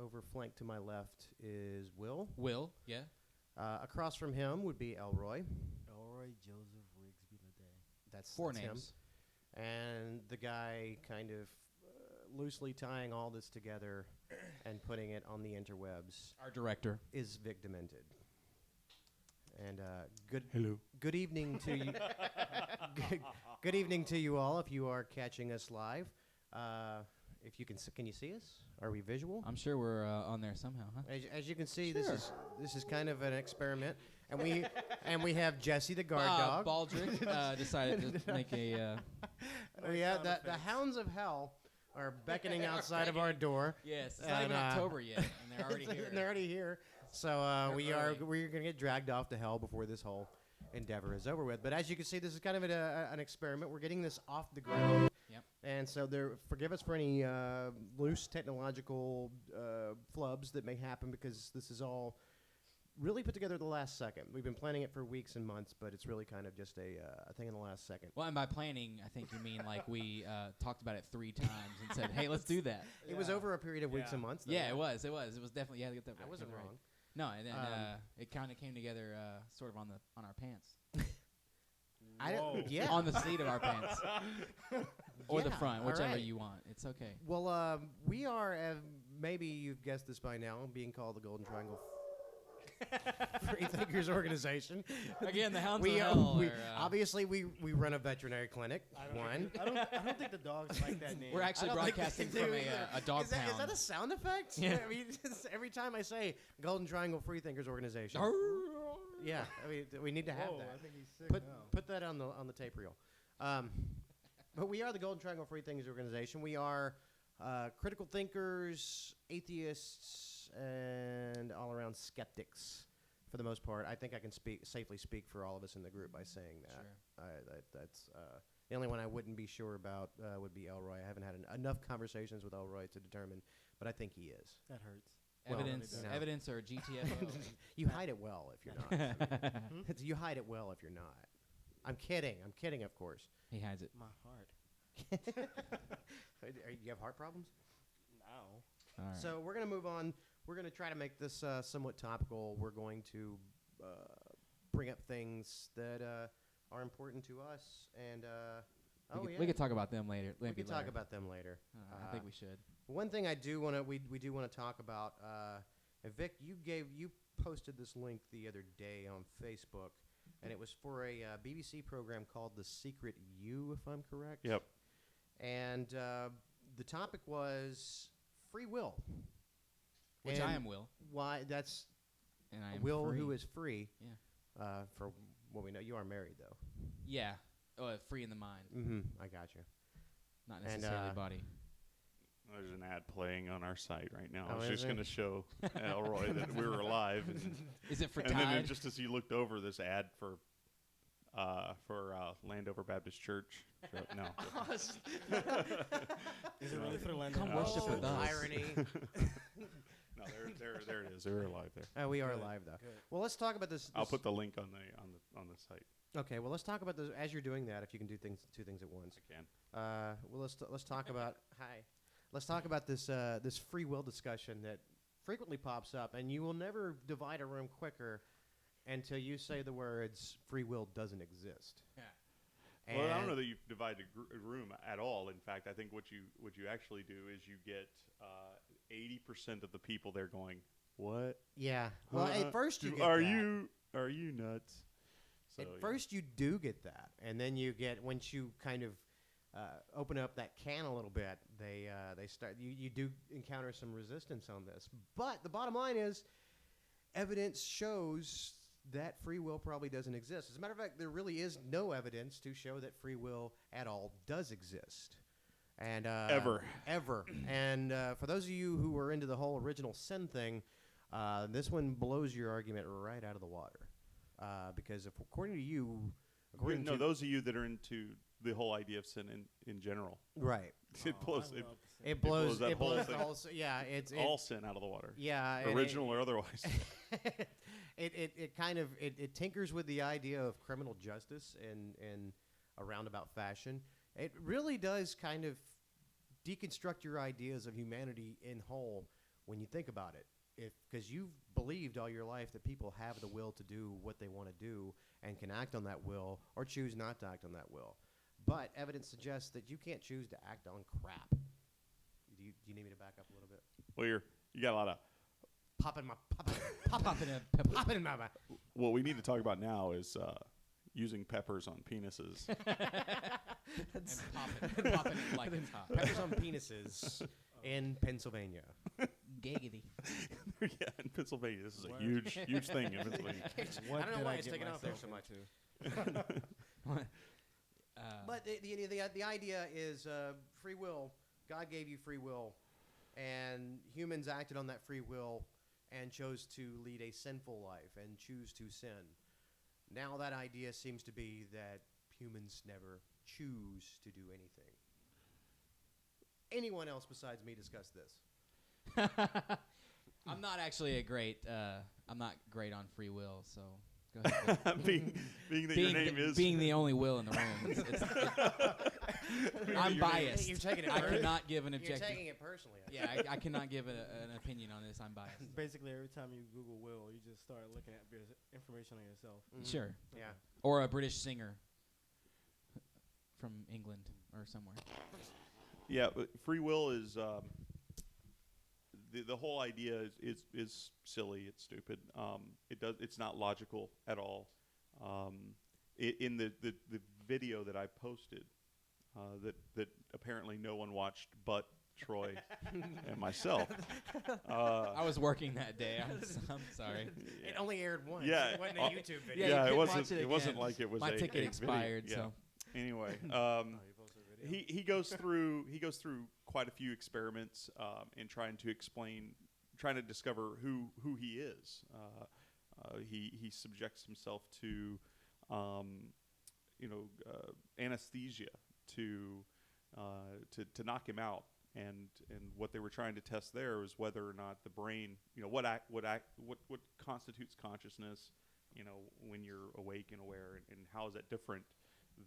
over flanked to my left is Will. Will, yeah. Across from him would be Elroy. Elroy Joseph Rigsby Leday. That's 4 that's names. him. And the guy kind of loosely tying all this together and putting it on the interwebs Our director. is Vic Demented. And good Hello. good evening to you. Good evening to you all. If you are catching us live, if you can you see us? Are we visual? I'm sure we're on there somehow, huh? As you can see, Sure. this is kind of an experiment, and we have Jesse the guard dog. Baldrick decided to make a... Oh yeah, the hounds of hell are beckoning outside of our door. Yes, it's not even October yet, and they're already here. And they're already here. So we're going to get dragged off to hell before this whole endeavor is over with. But as you can see, this is kind of an experiment. We're getting this off the ground. Yep. And so forgive us for any loose technological flubs that may happen, because this is all really put together at the last second. We've been planning it for weeks and months, but it's really kind of just a thing in the last second. Well, and by planning, I think you mean like we talked about it 3 times and said, hey, let's do that. It was over a period of weeks and months. Though. Yeah, it was. It was definitely, yeah, to get that I right. wasn't Right. wrong. No, and then it kind of came together sort of on our pants. I don't, yeah. On the seat of our pants. Or the Yeah, front, all whichever right. you want. It's okay. Well, we are, maybe you've guessed this by now, being called the Golden Triangle Free Thinkers Organization. Again, the Hounds We of are, Hell. we, are, obviously, we run a veterinary clinic. I don't think the dogs like that name. we're actually I don't think broadcasting they from do. a dog Is pound. that a sound effect? Yeah. I mean, every time I say Golden Triangle Free Thinkers Organization. Yeah, I mean, we need to have Whoa, that. I think he's sick Put now. put that on the tape reel. But we are the Golden Triangle Free Thinkers Organization. We are critical thinkers, atheists, and all-around skeptics for the most part. I think I can safely speak for all of us in the group by saying that. Sure. That's the only one I wouldn't be sure about would be Elroy. I haven't had enough conversations with Elroy to determine, but I think he is. That hurts. Well, Evidence, no. evidence or GTFO. You hide it well if you're not. You hide it well if you're not. I'm kidding. I'm kidding, of course. He hides it. My heart. You have heart problems? Now. All right. So we're going to move on. We're going to try to make this somewhat topical. We're going to bring up things that are important to us. And we could talk about them later. We could talk about them later. I think we should. One thing I do want to we do want to talk about. And Vic, you posted this link the other day on Facebook, and it was for a BBC program called The Secret You, if I'm correct. Yep. And the topic was free will. Which And I am Will. Why that's And I am Will free. who is free. Yeah. For what we know, you are married though. Yeah. Free in the mind, Mm-hmm. I got you. not And, necessarily body. There's an ad playing on our site right now. Oh, I was is just there? going to show Elroy that we were alive. And, Is it for and then Tide? just as you looked over, this ad for Landover Baptist Church. No. Is it really for London? Come worship with us. Irony. No, there it is. They're alive there. We are Good, live though. good. Well, let's talk about this. I'll put the link on the site. Okay. Well, let's talk about this as you're doing that. If you can do two things at once. I can. Well, let's talk about Let's talk about this this free will discussion that frequently pops up, and you will never divide a room quicker until you say the words "free will doesn't exist." Yeah. Well, I don't And- know that you've divided a room at all. In fact, I think what you actually do is you get 80% of the people there going, "What? Yeah. Well, at first you get are that. you nuts?" So, At first you do get that, and then you get once you kind of open up that can a little bit, they start. You do encounter some resistance on this, but the bottom line is, evidence shows that free will probably doesn't exist. As a matter of fact, there really is no evidence to show that free will at all does exist. And Ever. And for those of you who are into the whole original sin thing, this one blows your argument right out of the water. Because if, according to you, no, those of you that are into the whole idea of sin in general, right, it blows it blows that it whole blows thing. the whole. Yeah, it's all sin out of the water. yeah, and Original or otherwise. it kind of it tinkers with the idea of criminal justice in a roundabout fashion. It really does kind of deconstruct your ideas of humanity in whole when you think about it. Because you've believed all your life that people have the will to do what they want to do and can act on that will or choose not to act on that will. But evidence suggests that you can't choose to act on crap. Do you need me to back up a little bit? Well, you got a lot of. Pop in my mouth. What we need to talk about now is using peppers on penises. And pop it like it's hot. Peppers on penises in Pennsylvania. Giggity. Yeah, in Pennsylvania, this is a huge thing in Pennsylvania. I don't know why it's taken off there so much. But the idea is free will. God gave you free will, and humans acted on that free will and chose to lead a sinful life and choose to sin. Now that idea seems to be that humans never choose to do anything. Anyone else besides me discuss this? I'm not actually I'm not great on free will, so go ahead. being that your name is being the only will in the room. I'm biased. You're taking it I cannot give an You're objective. taking it personally. Yeah, I cannot give an opinion on this. I'm biased. Basically, every time you Google will, you just start looking at information on yourself. Mhm. Sure. Yeah. Or a British singer from England or somewhere. Yeah, but free will is the whole idea is silly. It's stupid. It's not logical at all. In the video that I posted, that apparently no one watched but Troy and myself. I was working that day. I'm sorry. It only aired once. Yeah. It wasn't a YouTube video. Yeah, you it couldn't wasn't. watch it It wasn't again. like it was. My a ticket video. expired, Yeah. so. Anyway, You posted a video. he goes through quite a few experiments in trying to discover who he is. He subjects himself to anesthesia to knock him out, and what they were trying to test there was whether or not the brain, what constitutes consciousness, when you're awake and aware, and how is that different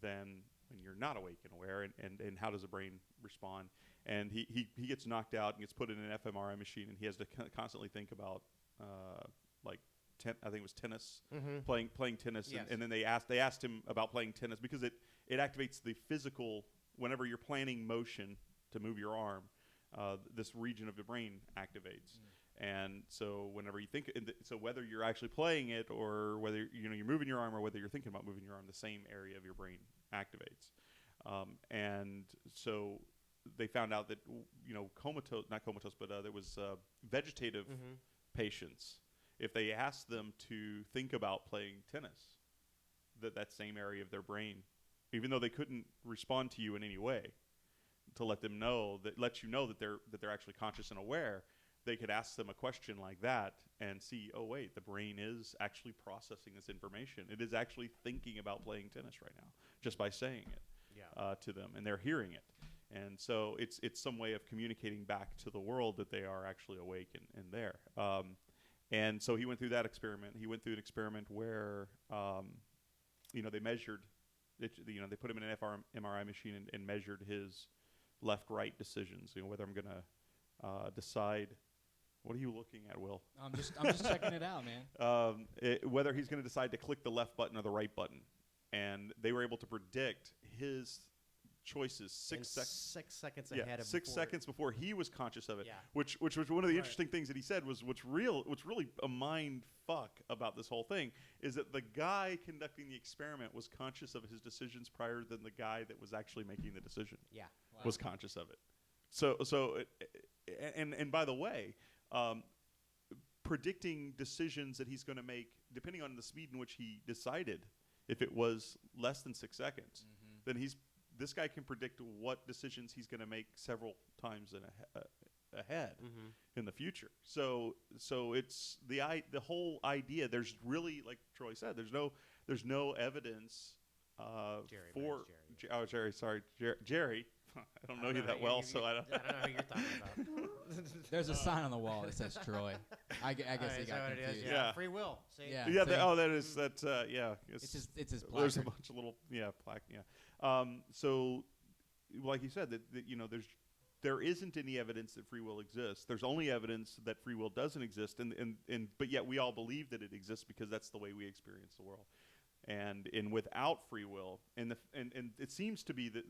than when you're not awake and aware, and how does the brain respond? And he gets knocked out and gets put in an fMRI machine, and he has to constantly think about I think it was tennis, playing tennis, Yes. and then they asked him about playing tennis because it activates the physical. Whenever you're planning motion to move your arm, this region of the brain activates. And so whenever you think, so whether you're actually playing it or whether you're moving your arm or whether you're thinking about moving your arm, the same area of your brain activates. And so they found out that not comatose, but there was vegetative patients. If they asked them to think about playing tennis, that same area of their brain, even though they couldn't respond to you in any way, to let you know that they're actually conscious and aware, they could ask them a question like that and see, oh wait, the brain is actually processing this information. It is actually thinking about playing tennis right now just by saying it to them, and they're hearing it. And so it's some way of communicating back to the world that they are actually awake and there. And so he went through that experiment. He went through an experiment where they measured. They put him in an fMRI machine and measured his left-right decisions. Whether I'm going to decide. What are you looking at, Will? I'm just checking it out, man. Whether he's going to decide to click the left button or the right button, and they were able to predict his choices 6 seconds ahead of 6 seconds before he was conscious of it. Yeah. Which was one of the interesting things that he said was what's really a mind fuck about this whole thing is that the guy conducting the experiment was conscious of his decisions prior than the guy that was actually making the decision. Yeah. Wow. Was conscious of it. And by the way, predicting decisions that he's going to make depending on the speed in which he decided, if it was less than 6 seconds, then this guy can predict what decisions he's going to make several times ahead in the future. So it's the whole idea. There's really, like Troy said, there's no evidence Jerry. I don't know you that well, so I don't. I don't know who you're talking about. There's a sign on the wall that says Troy. I guess he got confused. Yeah. Free will. See? Yeah. Yeah. See? That is that. Yeah. It's his placard. There's a bunch of little plaque. Yeah. So, like you said, that there's there isn't any evidence that free will exists. There's only evidence that free will doesn't exist, but yet we all believe that it exists because that's the way we experience the world. And without free will, and it seems to be that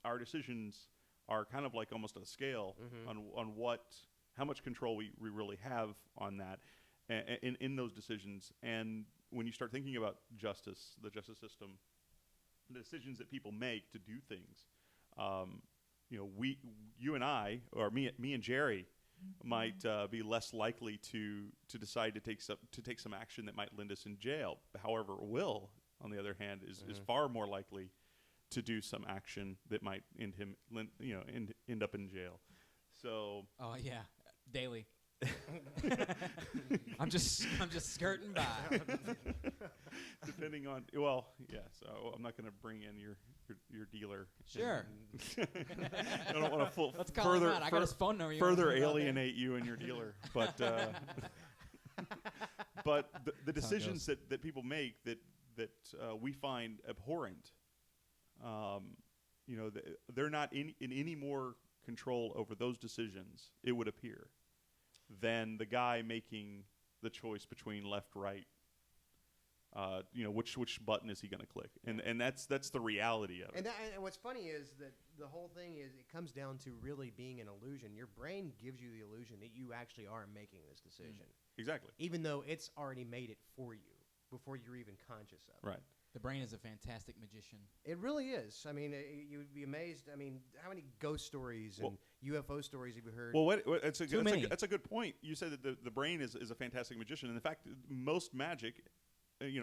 our decisions are kind of like almost a scale on how much control we really have on that in those decisions. And when you start thinking about justice, the justice system, the decisions that people make to do things, you and I, or me and Jerry, might be less likely to decide to take some action that might land us in jail. However, Will, on the other hand, is far more likely to do some action that might end up in jail. So. Oh yeah, daily. I'm just skirting by. Depending on so I'm not going to bring in your dealer. Sure. I don't want to Let's call him out. I got his phone number. Further alienate you and your dealer, but the decisions that people make that we find abhorrent, they're not in any more control over those decisions, it would appear, than the guy making the choice between left, right. Which button is he going to click? And that's the reality of it. And what's funny is that the whole thing is it comes down to really being an illusion. Your brain gives you the illusion that you actually are making this decision. Exactly. Even though it's already made it for you before you're even conscious of it. Right. The brain is a fantastic magician. It really is. I mean, you would be amazed. I mean, how many ghost stories and UFO stories have you heard? Well, that's a good point. You said that the brain is a fantastic magician, and in fact, most magic,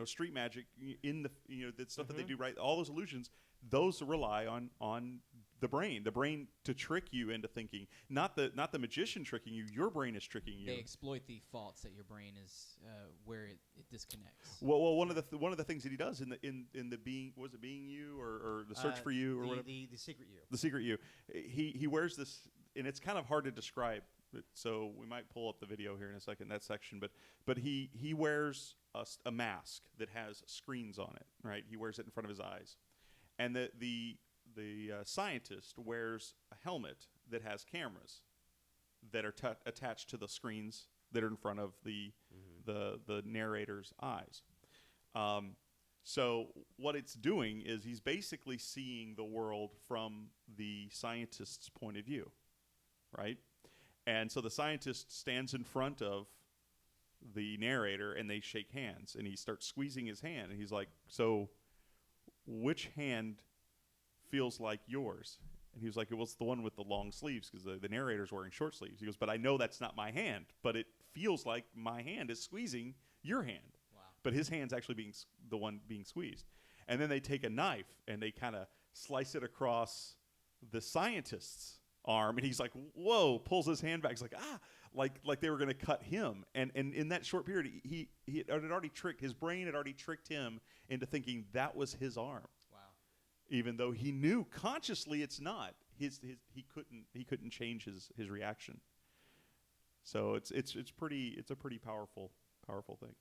street magic, in the stuff that they do, right? All those illusions, those rely on the brain to trick you into thinking. Not the magician tricking you. Your brain is tricking you. They exploit the faults that your brain is where it disconnects. Well, one of the things that he does in the being, was it Being You or the Search for You or whatever? The Secret You. The Secret You. He wears this, and it's kind of hard to describe. So we might pull up the video here in a second, that section. But he wears a mask that has screens on it, right? He wears it in front of his eyes, and the scientist wears a helmet that has cameras that are attached to the screens that are in front of the narrator's eyes. So what it's doing is he's basically seeing the world from the scientist's point of view, right? And so the scientist stands in front of the narrator, and they shake hands, and he starts squeezing his hand, and he's like, so which hand feels like yours? And he was like, it was the one with the long sleeves, because the narrator's wearing short sleeves. He goes, but I know that's not my hand, but it feels like my hand is squeezing your hand. Wow. But his hand's actually being the one being squeezed. And then they take a knife, and they kind of slice it across the scientist's arm, and he's like, whoa, pulls his hand back. He's like, like they were going to cut him. And in that short period, he had already tricked, his brain had already tricked him into thinking that was his arm. Wow. Even though he knew consciously it's not. He couldn't change his reaction. So it's a pretty powerful thing.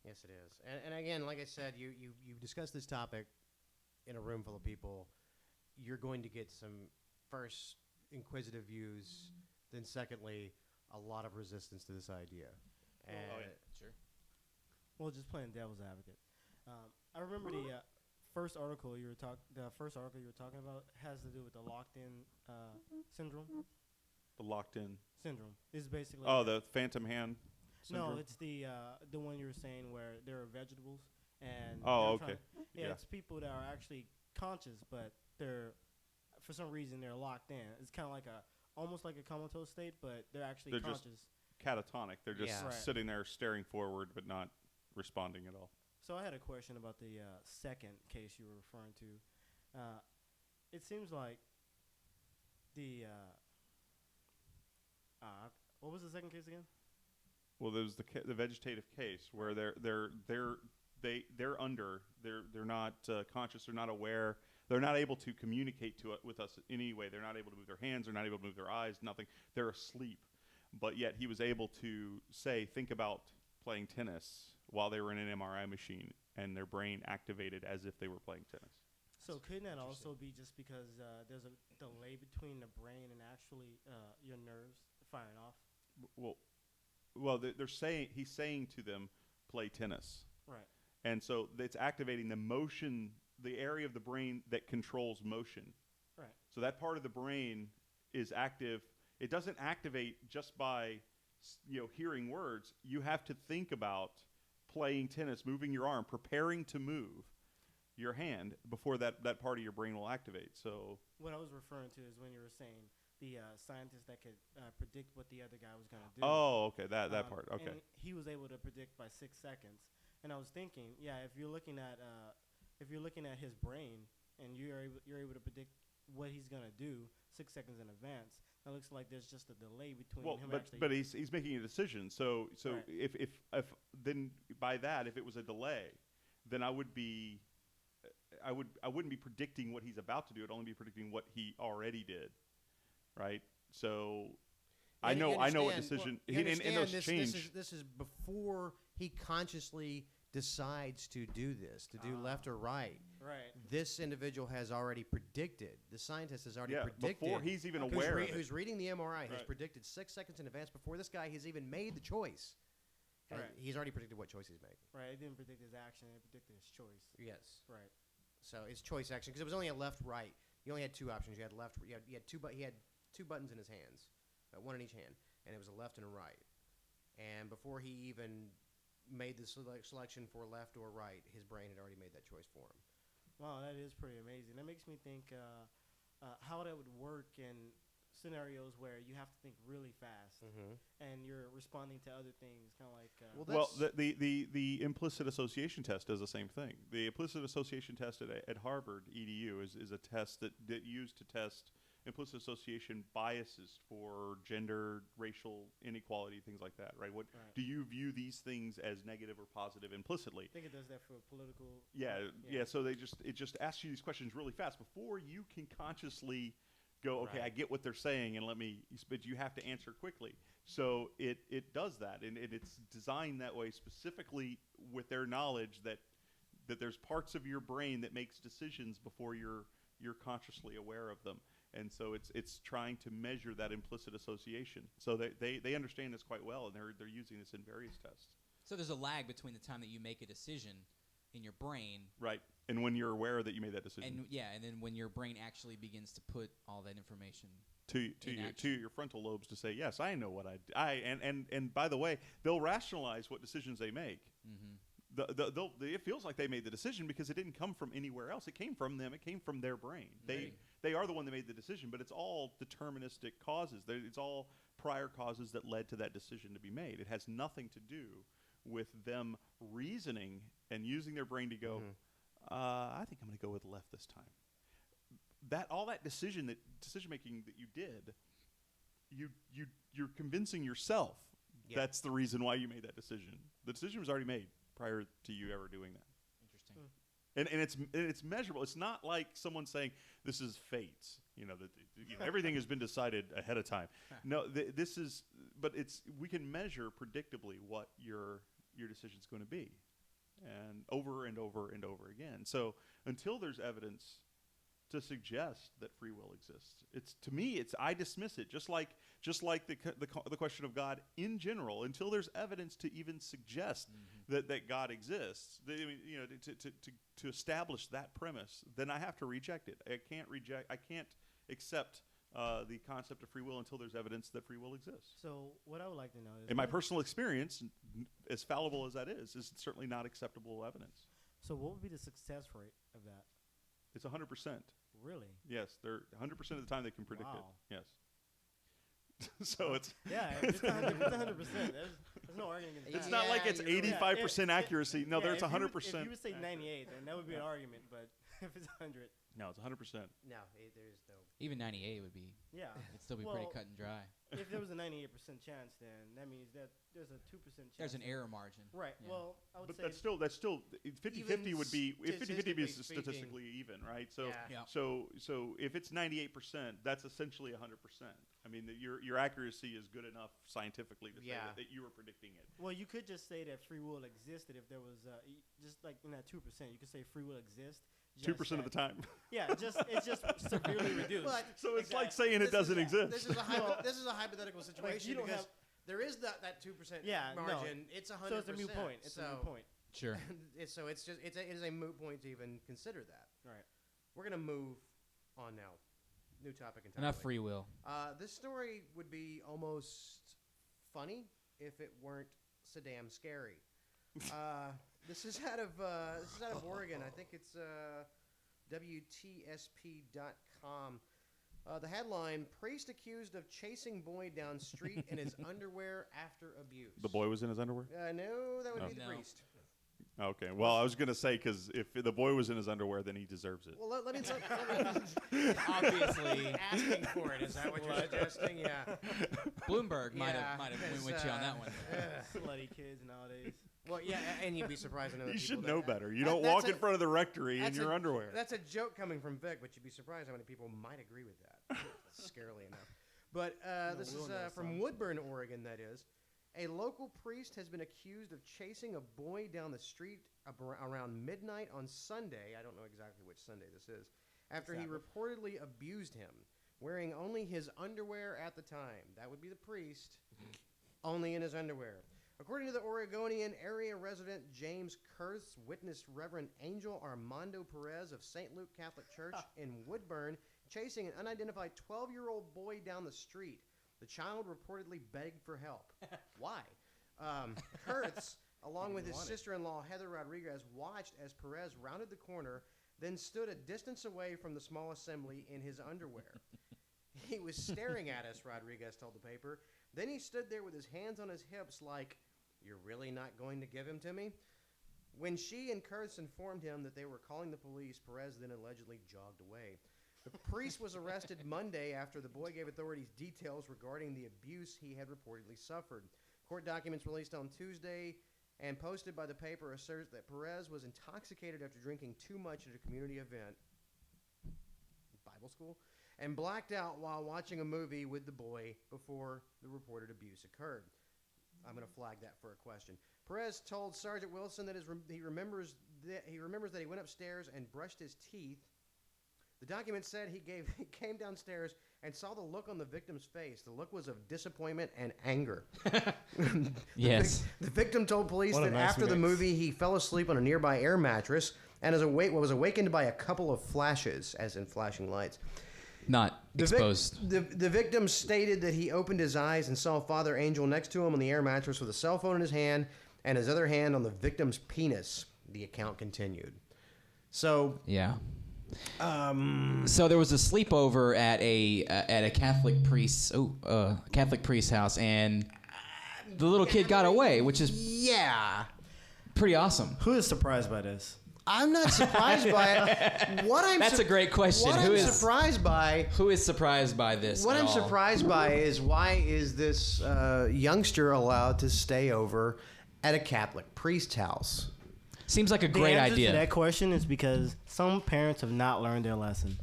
Yes, it is. And again, like I said, you discuss this topic in a room full of people, you're going to get some first inquisitive views, then secondly, a lot of resistance to this idea. And Sure. Well, just playing devil's advocate. I remember the first article you were talking about has to do with the locked-in syndrome. The locked-in Syndrome is basically. Oh, the phantom hand syndrome? No, it's the one you were saying where there are vegetables and. Oh, they're okay. Yeah, Yeah. it's people that are actually conscious, but they're, for some reason, they're locked in. It's kind of like almost like a comatose state, but they're actually They're just conscious. Catatonic. They're just Yeah. Right. sitting there staring forward but not responding at all. So I had a question about the second case you were referring to. It seems like the what was the second case again? Well, there was the vegetative case where they're not conscious, they're not aware, they're not able to communicate with us in any way. They're not able to move their hands, they're not able to move their eyes, nothing. They're asleep, but yet he was able to think about playing tennis while they were in an MRI machine, and their brain activated as if they were playing tennis. So couldn't that Interesting. also be just because there's a delay between the brain and actually your nerves firing off? Well, they're saying he's saying to them, play tennis, Right. and so it's activating the motion, the area of the brain that controls motion. Right. So that part of the brain is active. It doesn't activate just by hearing words. You have to think about playing tennis, moving your arm, preparing to move your hand before that part of your brain will activate. So What I was referring to is when you were saying the scientist that could predict what the other guy was going to do. oh, okay, that part. Okay. And he was able to predict by 6 seconds. And I was thinking, yeah, if you're looking at his brain and you're able to predict what he's going to do 6 seconds in advance, it looks like there's just a delay between him actually. But he's making a decision. So Right. if then by that, if it was a delay, then I wouldn't be predicting what he's about to do. I'd only be predicting what he already did, right? So I know what decision Well, and those change. This is before he consciously decides to do this, to do left or right. Right. This individual has already predicted. The scientist has already predicted. Before he's even aware of it. Who's reading the MRI has Right. predicted 6 seconds in advance before this guy has even made the choice. Right. He's already predicted what choice he's making. Right. It didn't predict his action. It predicted his choice. Yes. Right. So it's choice action because it was only a left right. You only had two options. You had left. He had two buttons in his hands, one in each hand, and it was a left and a right. And before he even made the selection for left or right, his brain had already made that choice for him. Wow, that is pretty amazing. That makes me think how that would work in scenarios where you have to think really fast and you're responding to other things, kind of like. Well, the implicit association test does the same thing. The implicit association test at Harvard EDU is a test that used to test implicit association biases for gender, racial inequality, things like that, right? What do you view these things as negative or positive implicitly? I think it does that for political. Yeah. So it just asks you these questions really fast before you can consciously go, okay, I get what they're saying, and but you have to answer quickly. So it does that, and it's designed that way specifically with their knowledge that there's parts of your brain that makes decisions before you're consciously aware of them. And so it's trying to measure that implicit association. So they understand this quite well, and they're using this in various tests. So there's a lag between the time that you make a decision in your brain, right, and when you're aware that you made that decision, and then when your brain actually begins to put all that information to your frontal lobes to say, yes, I know what and by the way, they'll rationalize what decisions they make. It feels like they made the decision because it didn't come from anywhere else. It came from them. It came from their brain. They are the one that made the decision, but it's all deterministic causes. It's all prior causes that led to that decision to be made. It has nothing to do with them reasoning and using their brain to go, I think I'm going to go with left this time. All that decision making that you did, you're convincing yourself that's the reason why you made that decision. The decision was already made prior to you ever doing that. Interesting. And it's measurable. It's not like someone saying this is fate. Everything has been decided ahead of time. No, this is. But we can measure predictably what your decision's going to be, and over and over and over again. So until there's evidence to suggest that free will exists, I dismiss it. Just like the question of God in general, until there's evidence to even suggest that God exists, to establish that premise, then I have to reject it. I can't accept the concept of free will until there's evidence that free will exists. So what I would like to know is, in my personal experience, as fallible as that is certainly not acceptable evidence. So what would be the success rate of that? It's 100%. Really? Yes, they're 100% of the time they can predict it. Yes. So it's it's 100%. There's no arguing against that. It's not like it's 85% accuracy. No, it's 100%. If you would say 98, then that would be an argument. But if it's 100, no, it's 100%. No, there's no. Even 98 would be. Yeah. It'd still be pretty cut and dry. If there was a 98% chance, then that means that there's a 2% chance. There's an error margin. Right. Yeah. Well, I would say that's still 50-50 would be 50-50 is statistically even, right? So so if it's 98%, that's essentially 100%. I mean, your accuracy is good enough scientifically to say that you were predicting it. Well, you could just say that free will existed if there was just like in that 2%. You could say free will exists 2% of the time. Yeah, it's just severely reduced. But So it's like saying it doesn't exist. This is a hypothetical situation you don't because have- there is that 2% no. margin. It's 100%. So it's a moot point. It's a moot point. Sure. So it is a moot point to even consider that. Right. We're gonna move on now. New topic entirely. Enough free will. This story would be almost funny if it weren't so damn scary. This is out of Oregon. I think it's WTSP.com. The headline: Priest accused of chasing boy down street in his underwear after abuse. The boy was in his underwear? No, that would be the No. priest. Okay. Well, I was going to say, because if the boy was in his underwear, then he deserves it. Well, let me Obviously, asking for it. Is that what you're suggesting? Yeah. Bloomberg might Yeah, have went because, with you on that one. Slutty kids nowadays. Well, yeah, and you'd be surprised to know that You people should that- know better. You that- don't that's walk a- in front of the rectory in that's your a- underwear. That's a joke coming from Vic, but you'd be surprised how many people might agree with that. Scarily enough. But this we'll is know from some. Woodburn, Oregon, that is. A local priest has been accused of chasing a boy down the street around midnight on Sunday. I don't know exactly which Sunday this is. After he reportedly abused him, wearing only his underwear at the time. That would be the priest, only in his underwear. According to the Oregonian area resident James Kurth, witnessed Reverend Angel Armando Perez of St. Luke Catholic Church in Woodburn chasing an unidentified 12-year-old boy down the street. The child reportedly begged for help. Why? Kurtz, along with his sister-in-law Heather Rodriguez, watched as Perez rounded the corner, then stood a distance away from the small assembly in his underwear. He was staring at us, Rodriguez told the paper. Then he stood there with his hands on his hips like, "You're really not going to give him to me?" When she and Kurtz informed him that they were calling the police, Perez then allegedly jogged away. The priest was arrested Monday after the boy gave authorities details regarding the abuse he had reportedly suffered. Court documents released on Tuesday and posted by the paper assert that Perez was intoxicated after drinking too much at a community event, Bible school, and blacked out while watching a movie with the boy before the reported abuse occurred. I'm going to flag that for a question. Perez told Sergeant Wilson that he remembers that he went upstairs and brushed his teeth. The document said he came downstairs and saw the look on the victim's face. The look was of disappointment and anger. Yes. The victim told police What a that nice after the mix. movie, he fell asleep on a nearby air mattress and was awakened by a couple of flashes, as in flashing lights. Not exposed. The victim stated that he opened his eyes and saw Father Angel next to him on the air mattress with a cell phone in his hand and his other hand on the victim's penis. The account continued. So, Yeah. So there was a sleepover at a Catholic priest's house, and the little kid got away, which is yeah. pretty awesome. Who is surprised by this? I'm not surprised by it. That's a great question. What Who I'm is surprised by? Who is surprised by this? What at I'm all? surprised by is why is this youngster allowed to stay over at a Catholic priest's house? Seems like a The great answer idea. to that question is because some parents have not learned their lesson.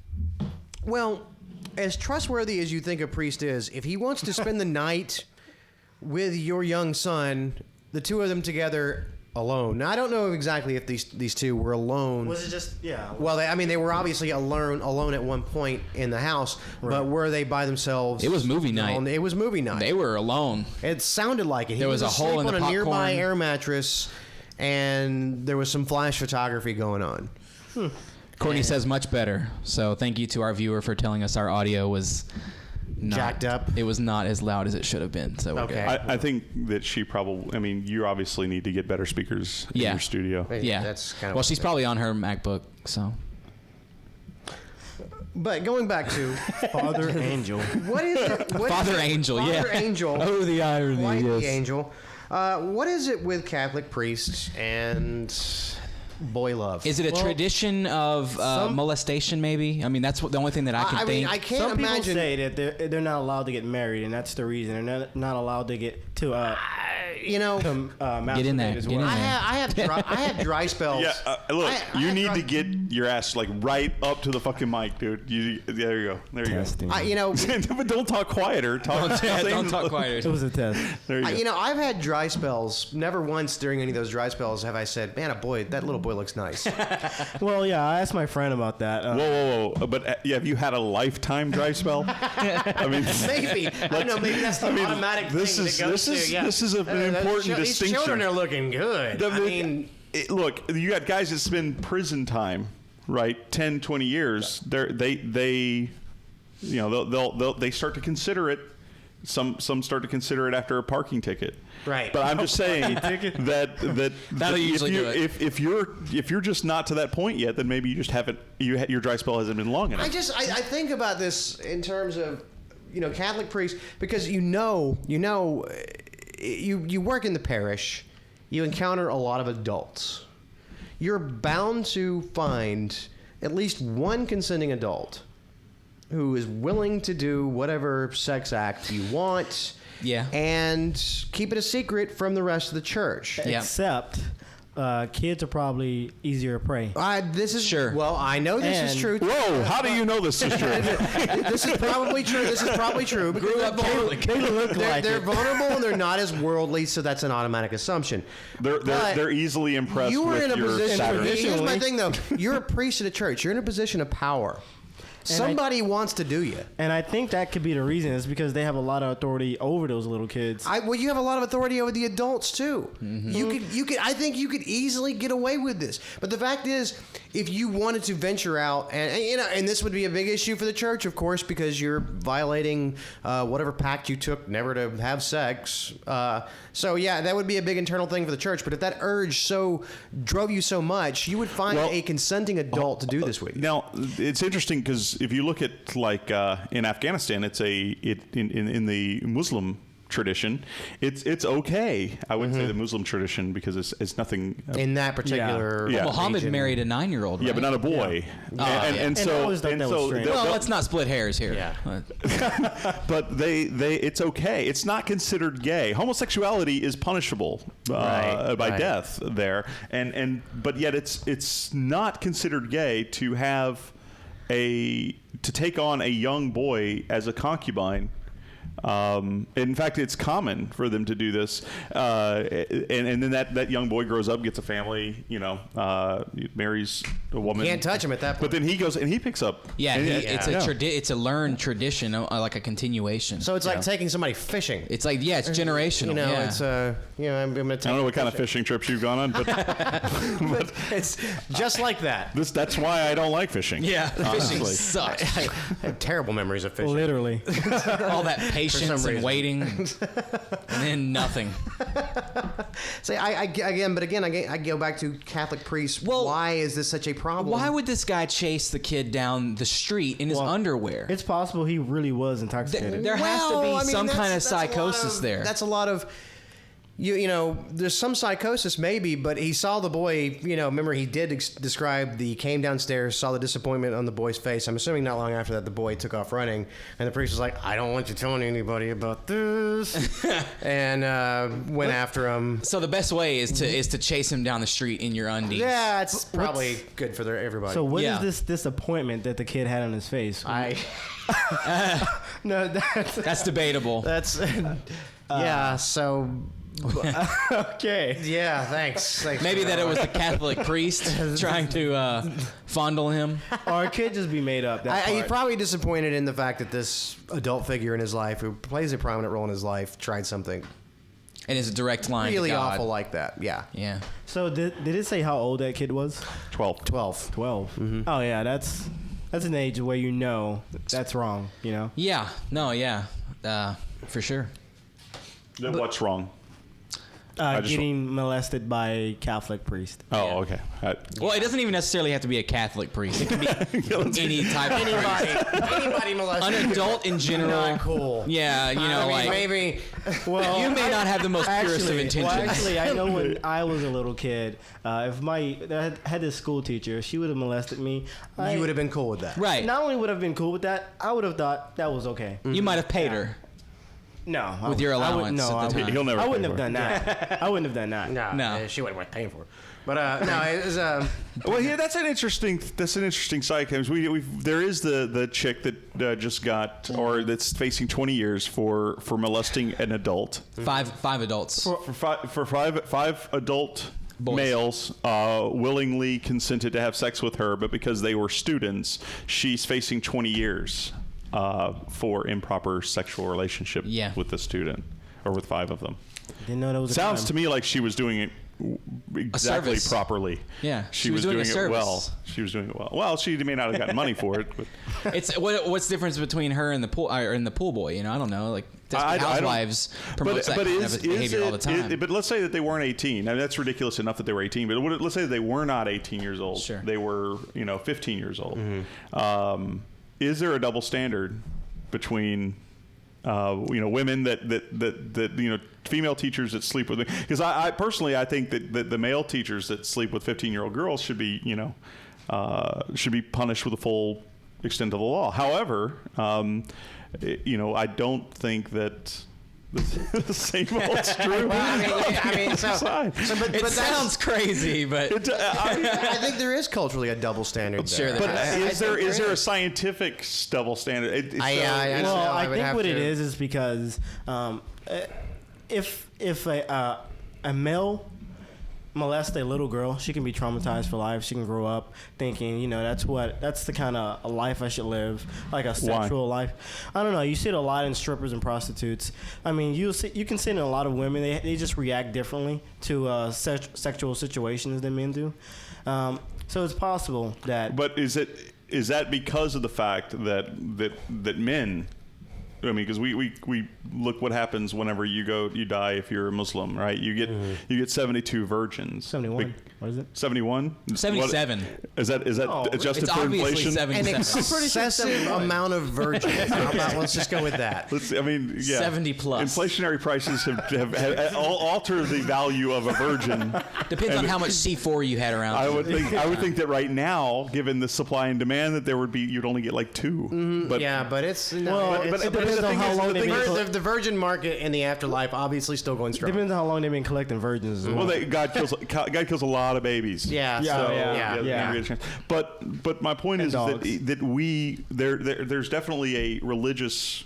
Well, as trustworthy as you think a priest is, if he wants to spend the night with your young son, the two of them together alone. Now, I don't know exactly if these two were alone. Was it just Well, they were obviously alone at one point in the house, but were they by themselves? It was movie night. It was movie night. They were alone. It sounded like it. He There was a asleep hole in on the a nearby popcorn. air mattress, and there was some flash photography going on. Courtney says much better. So thank you to our viewer for telling us our audio was not, Jacked up. It was not as loud as it should have been. So we're Okay. good. I think that she probably, I mean, you obviously need to get better speakers in Yeah. your studio. Yeah. That's kind of. Well, she's probably on her MacBook. So But going back to Father Angel? what is it? Father Angel. Father Yeah. Angel. Oh, the irony. White yes. the Angel. What is it with Catholic priests and boy love? Is it a tradition of molestation? Maybe. I mean, that's the only thing that I can I mean, think. I can't Some people imagine. say that they're not allowed to get married, and that's the reason they're not allowed to get to Get in there. masturbate as Get in well. there. I have dry spells. Yeah, look, I you have need dry- to get your ass like right up to the fucking mic, dude. There you go. There you Testing. But don't talk quieter. Talk. Don't talk quiet. It was a test. There you go. I've had dry spells. Never once during any of those dry spells have I said, "Man, that little boy looks nice." Well, yeah, I asked my friend about that. Whoa. But have you had a lifetime dry spell? I mean, Maybe. I don't know. Maybe that's the automatic this thing is that goes this is to, yeah. this is an important These distinction. children are looking good. I mean, Look, you got guys that spend prison time, right? 10, 20 years. They start to consider it. Some start to consider it after a parking ticket. Right. But I'm just saying that That'll usually do it. if you're just not to that point yet, then maybe you just haven't. Your dry spell hasn't been long enough. I think about this in terms of Catholic priests, because you work in the parish, you encounter a lot of adults. You're bound to find at least one consenting adult who is willing to do whatever sex act you want. Yeah. And keep it a secret from the rest of the church. Yeah. Except kids are probably easier to prey. This is Sure. Well, I know this is And- true. Whoa! How do you know this is true? This is probably true. Because Grew up Catholic. They look like they're it. vulnerable and they're not as worldly, so that's an automatic assumption. But They're easily impressed you were with in a your position. Saturn. Here's my thing, though. You're a priest at a church. You're in a position of power. Somebody wants to do you. And I think that could be the reason. Is because they have a lot of authority over those little kids. You have a lot of authority over the adults too. Mm-hmm. You could. I think you could easily get away with this. But the fact is, if you wanted to venture out, and this would be a big issue for the church, of course, because you're violating whatever pact you took never to have sex. So yeah, that would be a big internal thing for the church. But if that urge drove you so much, you would find a consenting adult to do this with you. Now it's interesting because if you look at like in Afghanistan, in the Muslim tradition, it's okay. I wouldn't say the Muslim tradition because it's nothing. In that particular, Yeah. Muhammad region. married a 9-year-old. Yeah, right? but not a boy. Yeah. And And I so always thought that was strange. Well, let's not split hairs here. Yeah. but it's okay. It's not considered gay. Homosexuality is punishable by Right. death there, but yet it's not considered gay to have to take on a young boy as a concubine. In fact, it's common for them to do this, and then that young boy grows up, gets a family, marries a woman. Can't touch him at that point. But then he goes and he picks up. Yeah, and- it's a learned tradition, like a continuation. So it's like taking somebody fishing. It's like it's generational. yeah. It's I'm gonna take I don't know what kind of fishing trips you've gone on, but It's just like that. that's why I don't like fishing. Yeah, fishing honestly. sucks. I have terrible memories of fishing. Literally. All that patience and reason. waiting, and then nothing. Say, I go back to Catholic priests. Well, why is this such a problem? Why would this guy chase the kid down the street in his underwear? It's possible he really was intoxicated. There has to be some kind of that's a lot psychosis there. That's a lot of. There's some psychosis maybe, but he saw the boy, remember he did describe he came downstairs, saw the disappointment on the boy's face. I'm assuming not long after that the boy took off running, and the priest was like, I don't want you telling anybody about this, and went after him. So the best way is to chase him down the street in your undies. Yeah, it's probably good for everybody. So what is Yeah. this disappointment that the kid had on his face? No, That's debatable. That's yeah. So okay. yeah, thanks. Maybe that it was the Catholic priest trying to fondle him. Or it could just be made up. That He's part. probably disappointed in the fact that this adult figure in his life, who plays a prominent role in his life, tried something And it's a direct line really to God. awful like that. Yeah. Yeah. So did it say how old that kid was? 12. 12. 12. Oh yeah, that's an age where that's wrong. Yeah. No, yeah. For sure. Then what's wrong? just- Getting molested by a Catholic priest. Oh, Yeah. okay. Well, it doesn't even necessarily have to be a Catholic priest. It can be any type of priest. Anybody molested. An adult in general. Not cool. Yeah, Maybe. Well, you may not have the most purest of intentions. Well, actually, I know when I was a little kid, if I had this school teacher, she would have molested me. You would have been cool with that. Right. Not only would have been cool with that, I would have thought that was okay. You might have paid her. No, with your allowance I at the time. He'll never I pay wouldn't for have it. done that. I wouldn't have done that. No. She wasn't worth paying for. But no, it was. Well, yeah, that's an interesting side. There is the chick that just got, or that's facing 20 years for molesting an adult. Five adults. For five adult Boys. males willingly consented to have sex with her, but because they were students, she's facing 20 years for improper sexual relationship with the student, or with 5 of them. Didn't know that was. Sounds to me like she was doing it exactly service. properly. Yeah, she was doing a it service. well. She was doing it well. Well, she may not have gotten money for it, but It's what's the difference between her and the pool boy? You know, I don't know. Like Desperate Housewives promotes that kind of behavior all the time. But let's say that they weren't 18. I mean, that's ridiculous enough that they were 18. But let's say that they were not 18 years old. Sure. They were 15 years old. Is there a double standard between women that female teachers that sleep with, because I personally think that the male teachers that sleep with 15-year-old girls should be punished with the full extent of the law. However, I don't think that the same holds true. It sounds crazy, but I think there is culturally a double standard there. Sure, But is there a scientific double standard? Well, I think what it is because if a male molest a little girl, she can be traumatized for life. She can grow up thinking, that's the kind of life I should live, like a sexual life. I don't know. You see it a lot in strippers and prostitutes. I mean, you can see it in a lot of women. They just react differently to sexual situations than men do. So it's possible that. But is that because of the fact that men? I mean, because we look what happens whenever you die if you're a Muslim, right? You get 72 virgins. 71. What is it? 71? 77. Is that adjusted It's for obviously inflation? 77. An excessive amount of virgins. How about, let's just go with that. 70 plus. Inflationary prices have altered the value of a virgin. Depends on how much C4 you had around. I would think that right now, given the supply and demand, that you'd only get like 2. But But it's It depends on how long they've been. the virgin market in the afterlife obviously still going strong. Depends on how long they've been collecting virgins. As well. God kills a lot of babies. Yeah. Yeah. But my point is that there's definitely a religious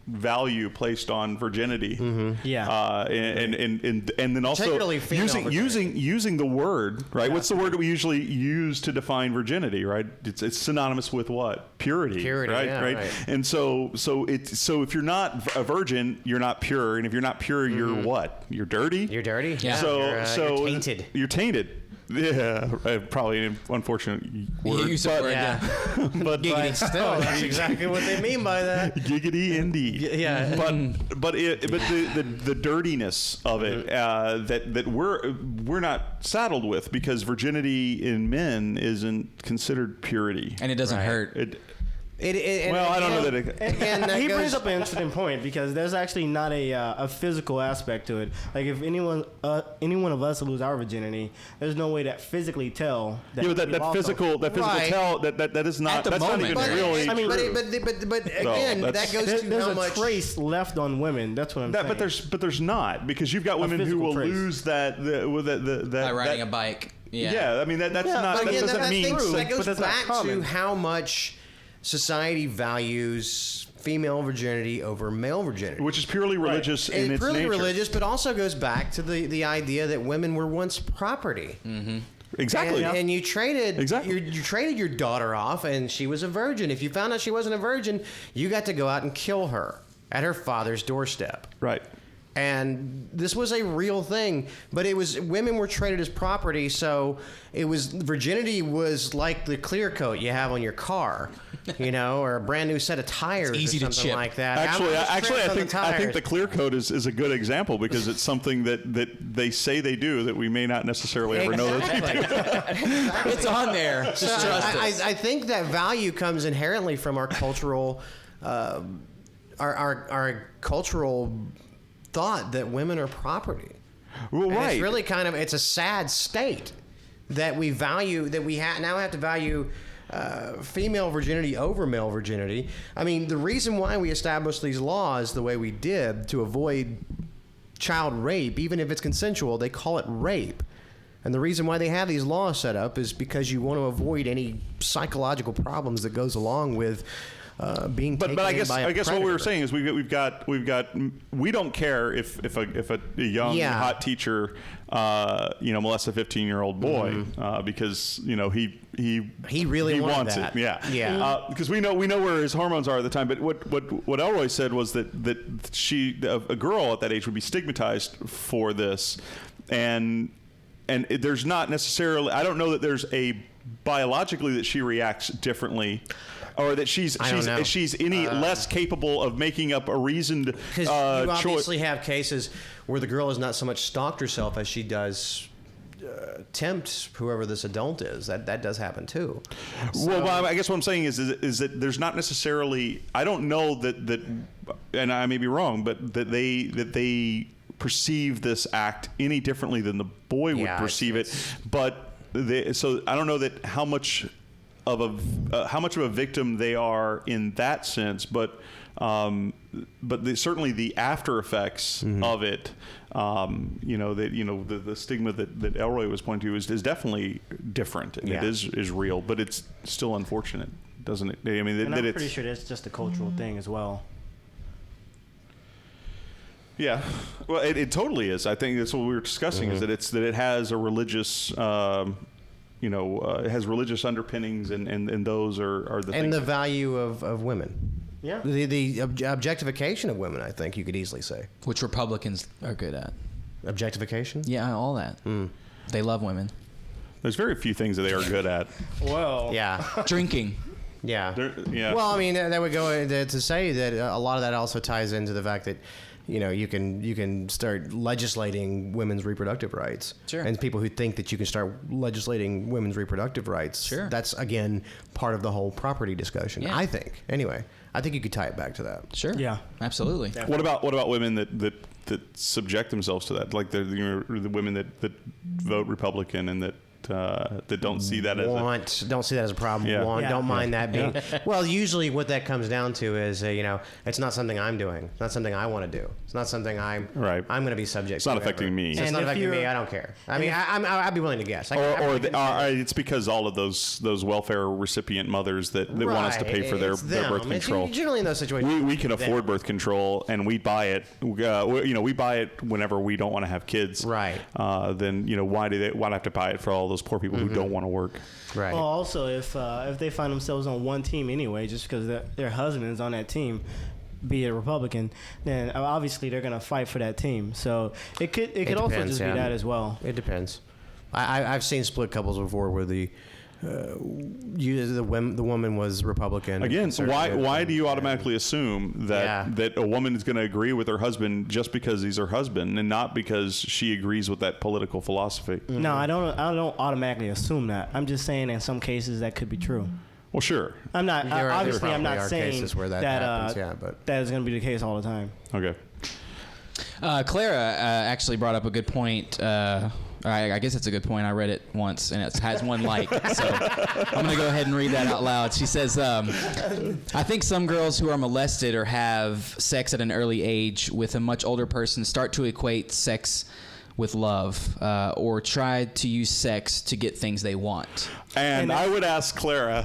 value placed on virginity. And then also Particularly female using the word, right? What's the word that we usually use to define virginity, right? It's synonymous with what? Purity, right? yeah, right? And so if you're not a virgin, you're not pure, and if you're not pure, you're what? You're dirty. You're dirty. Yeah. You're tainted. You're tainted. Yeah, probably an unfortunate word. Use of word, yeah. But Still, that's exactly what they mean by that. giggity indeed. Yeah. But the dirtiness of it that we're not saddled with, because virginity in men isn't considered purity, And it doesn't hurt. I don't know that it. And he brings up an interesting point, because there's actually not a physical aspect to it. Like if any one of us lose our virginity, there's no way to physically tell. But that physical tell that is not. At the That's moment. not even really I mean, true. But again, that's- that goes to there's how a much trace left on women. That's what I'm saying. But there's not, because you've got women who physical will trace. lose that By riding a bike. Yeah. Yeah, I mean that's not. But That again, doesn't mean. that goes but that's not back to common. how much society values female virginity over male virginity. Which is purely religious in It's its purely nature. religious, but also goes back to the idea that women were once property. Exactly. And you traded Exactly. you traded your daughter off, and she was a virgin. If you found out she wasn't a virgin, you got to go out and kill her at her father's doorstep. Right. And this was a real thing, but women were traded as property, so virginity was like the clear coat you have on your car, or a brand new set of tires easy or to something chip. like that. Actually, How much trips on the I think tires? the clear coat is a good example, because it's something that they say they do that we may not necessarily ever know that they do. It's on there. Just So trust us. I think that value comes inherently from our cultural, our cultural thought that women are property. Well, And right. It's really it's a sad state that we value, that we now have to value female virginity over male virginity. I mean, the reason why we established these laws the way we did to avoid child rape, even if it's consensual, they call it rape. And the reason why they have these laws set up is because you want to avoid any psychological problems that goes along with being taken But I in guess by a what we were predator. saying is we don't care if a young hot teacher molests a 15-year-old boy because he really wanted wants that. it. Yeah. Because we know where his hormones are at the time. But what Elroy said was that a girl at that age would be stigmatized for this, and there's not necessarily, I don't know that there's a biologically that she reacts differently, or that she's any less capable of making up a reasoned Because you choice. obviously have cases where the girl has not so much stalked herself as she does tempt whoever this adult is. That does happen too. Well, I guess what I'm saying is that there's not necessarily, I don't know that, and I may be wrong, but that they perceive this act any differently than the boy would perceive it. But so I don't know that how much of a victim they are in that sense, but certainly the after effects of it, the stigma that Elroy was pointing to is definitely different, and it is real, but it's still unfortunate, doesn't it? I mean, and I'm pretty sure that's just a cultural thing as well. Yeah, well, it totally is. I think that's what we were discussing is that it has a religious. It has religious underpinnings, and those are the And things. the value of women. Yeah. The objectification of women, I think you could easily say. Which Republicans are good at. Objectification? Yeah, all that. They love women. There's very few things that they are good at. Well. Yeah. Drinking. Yeah. Yeah. Well, I mean, that would go to say that a lot of that also ties into the fact that, you can start legislating women's reproductive rights. Sure. And people who think that you can start legislating women's reproductive rights. Sure. That's, again, part of the whole property discussion, Yeah. I think. Anyway, I think you could tie it back to that. Sure. Yeah. Absolutely. What about women that subject themselves to that, like the women that vote Republican and that don't see that as don't see that as a problem. Yeah. Don't mind that being. Well, usually what that comes down to is, it's not something I'm doing. It's not something I want to do. It's not something I'm going to be subject. It's to not ever. affecting me. So it's And not if affecting me. you're- I don't care. I mean, I'd be willing to guess. It's because all of those welfare recipient mothers that want us to pay for their birth control. It's generally in those situations. We can afford birth control, and we buy it. We buy it whenever we don't want to have kids. Right. Then why do they have to buy it for all those poor people who don't want to work? Right. Well, also, if they find themselves on one team anyway, just because their husband is on that team, be it Republican, then obviously they're gonna fight for that team. So it could also depends, just be that as well. It depends. I've seen split couples before where the woman was Republican. Again, conservative, why do you and- automatically assume that a woman is going to agree with her husband just because he's her husband and not because she agrees with that political philosophy? No, I don't automatically assume that. I'm just saying in some cases that could be true. Well, sure. I'm not There obviously I'm probably not are saying cases where that happens, but that is going to be the case all the time. Okay. Clara actually brought up a good point. I guess it's a good point. I read it once, and it has one like. So I'm going to go ahead and read that out loud. She says, I think some girls who are molested or have sex at an early age with a much older person start to equate sex with love or try to use sex to get things they want. And I would ask Clara,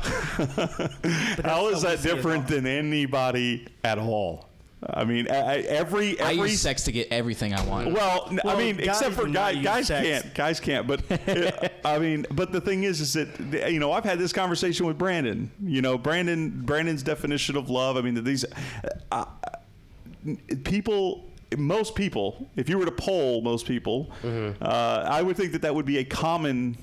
how is that different than anybody at all? I mean, every I use sex to get everything I want. Well, I mean, guys except for do not guys use sex. can't. Guys can't. But I mean, but the thing is that I've had this conversation with Brandon. Brandon's definition of love. I mean, these people. Most people, if you were to poll most people, I would think that would be a common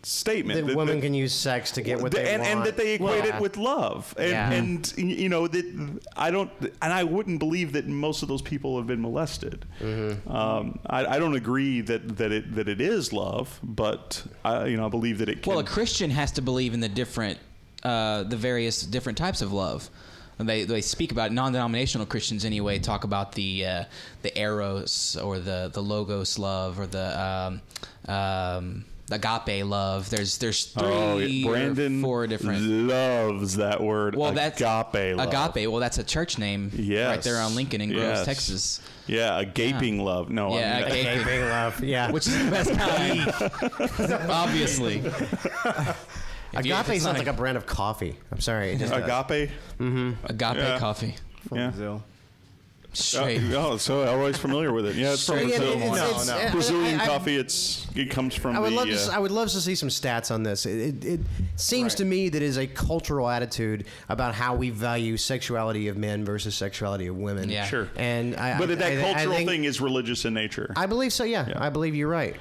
statement. That women can use sex to get what they want. And that they equate it with love. And that I don't, and I wouldn't believe that most of those people have been molested. I don't agree that it is love, but I believe that it can. Well, a Christian has to believe in the various different types of love. They speak about non-denominational Christians anyway. Talk about the eros or the logos love or the agape love. There's Oh, three or Brandon four different. loves that word. Well, that's agape love. Agape. Well, that's a church name. Yes. Right there on Lincoln in Groves, Yes. Texas. Yeah, a gaping love. No, Yeah, I mean, agape. Big love. Yeah. Which is the best kind. Obviously. Agape sounds like a brand of coffee. I'm sorry. It just does. agape. Agape Yeah. coffee. From Yeah. Brazil. Straight. Oh, so Elroy's familiar with it. Yeah, it's from Straight Brazil. it's- Brazilian I- coffee. It comes from I would the. love to. I would love to see some stats on this. It seems to me that is a cultural attitude about how we value sexuality of men versus sexuality of women. Yeah. Sure. And but that I cultural think- thing is religious in nature. I believe so. Yeah, I believe you're right.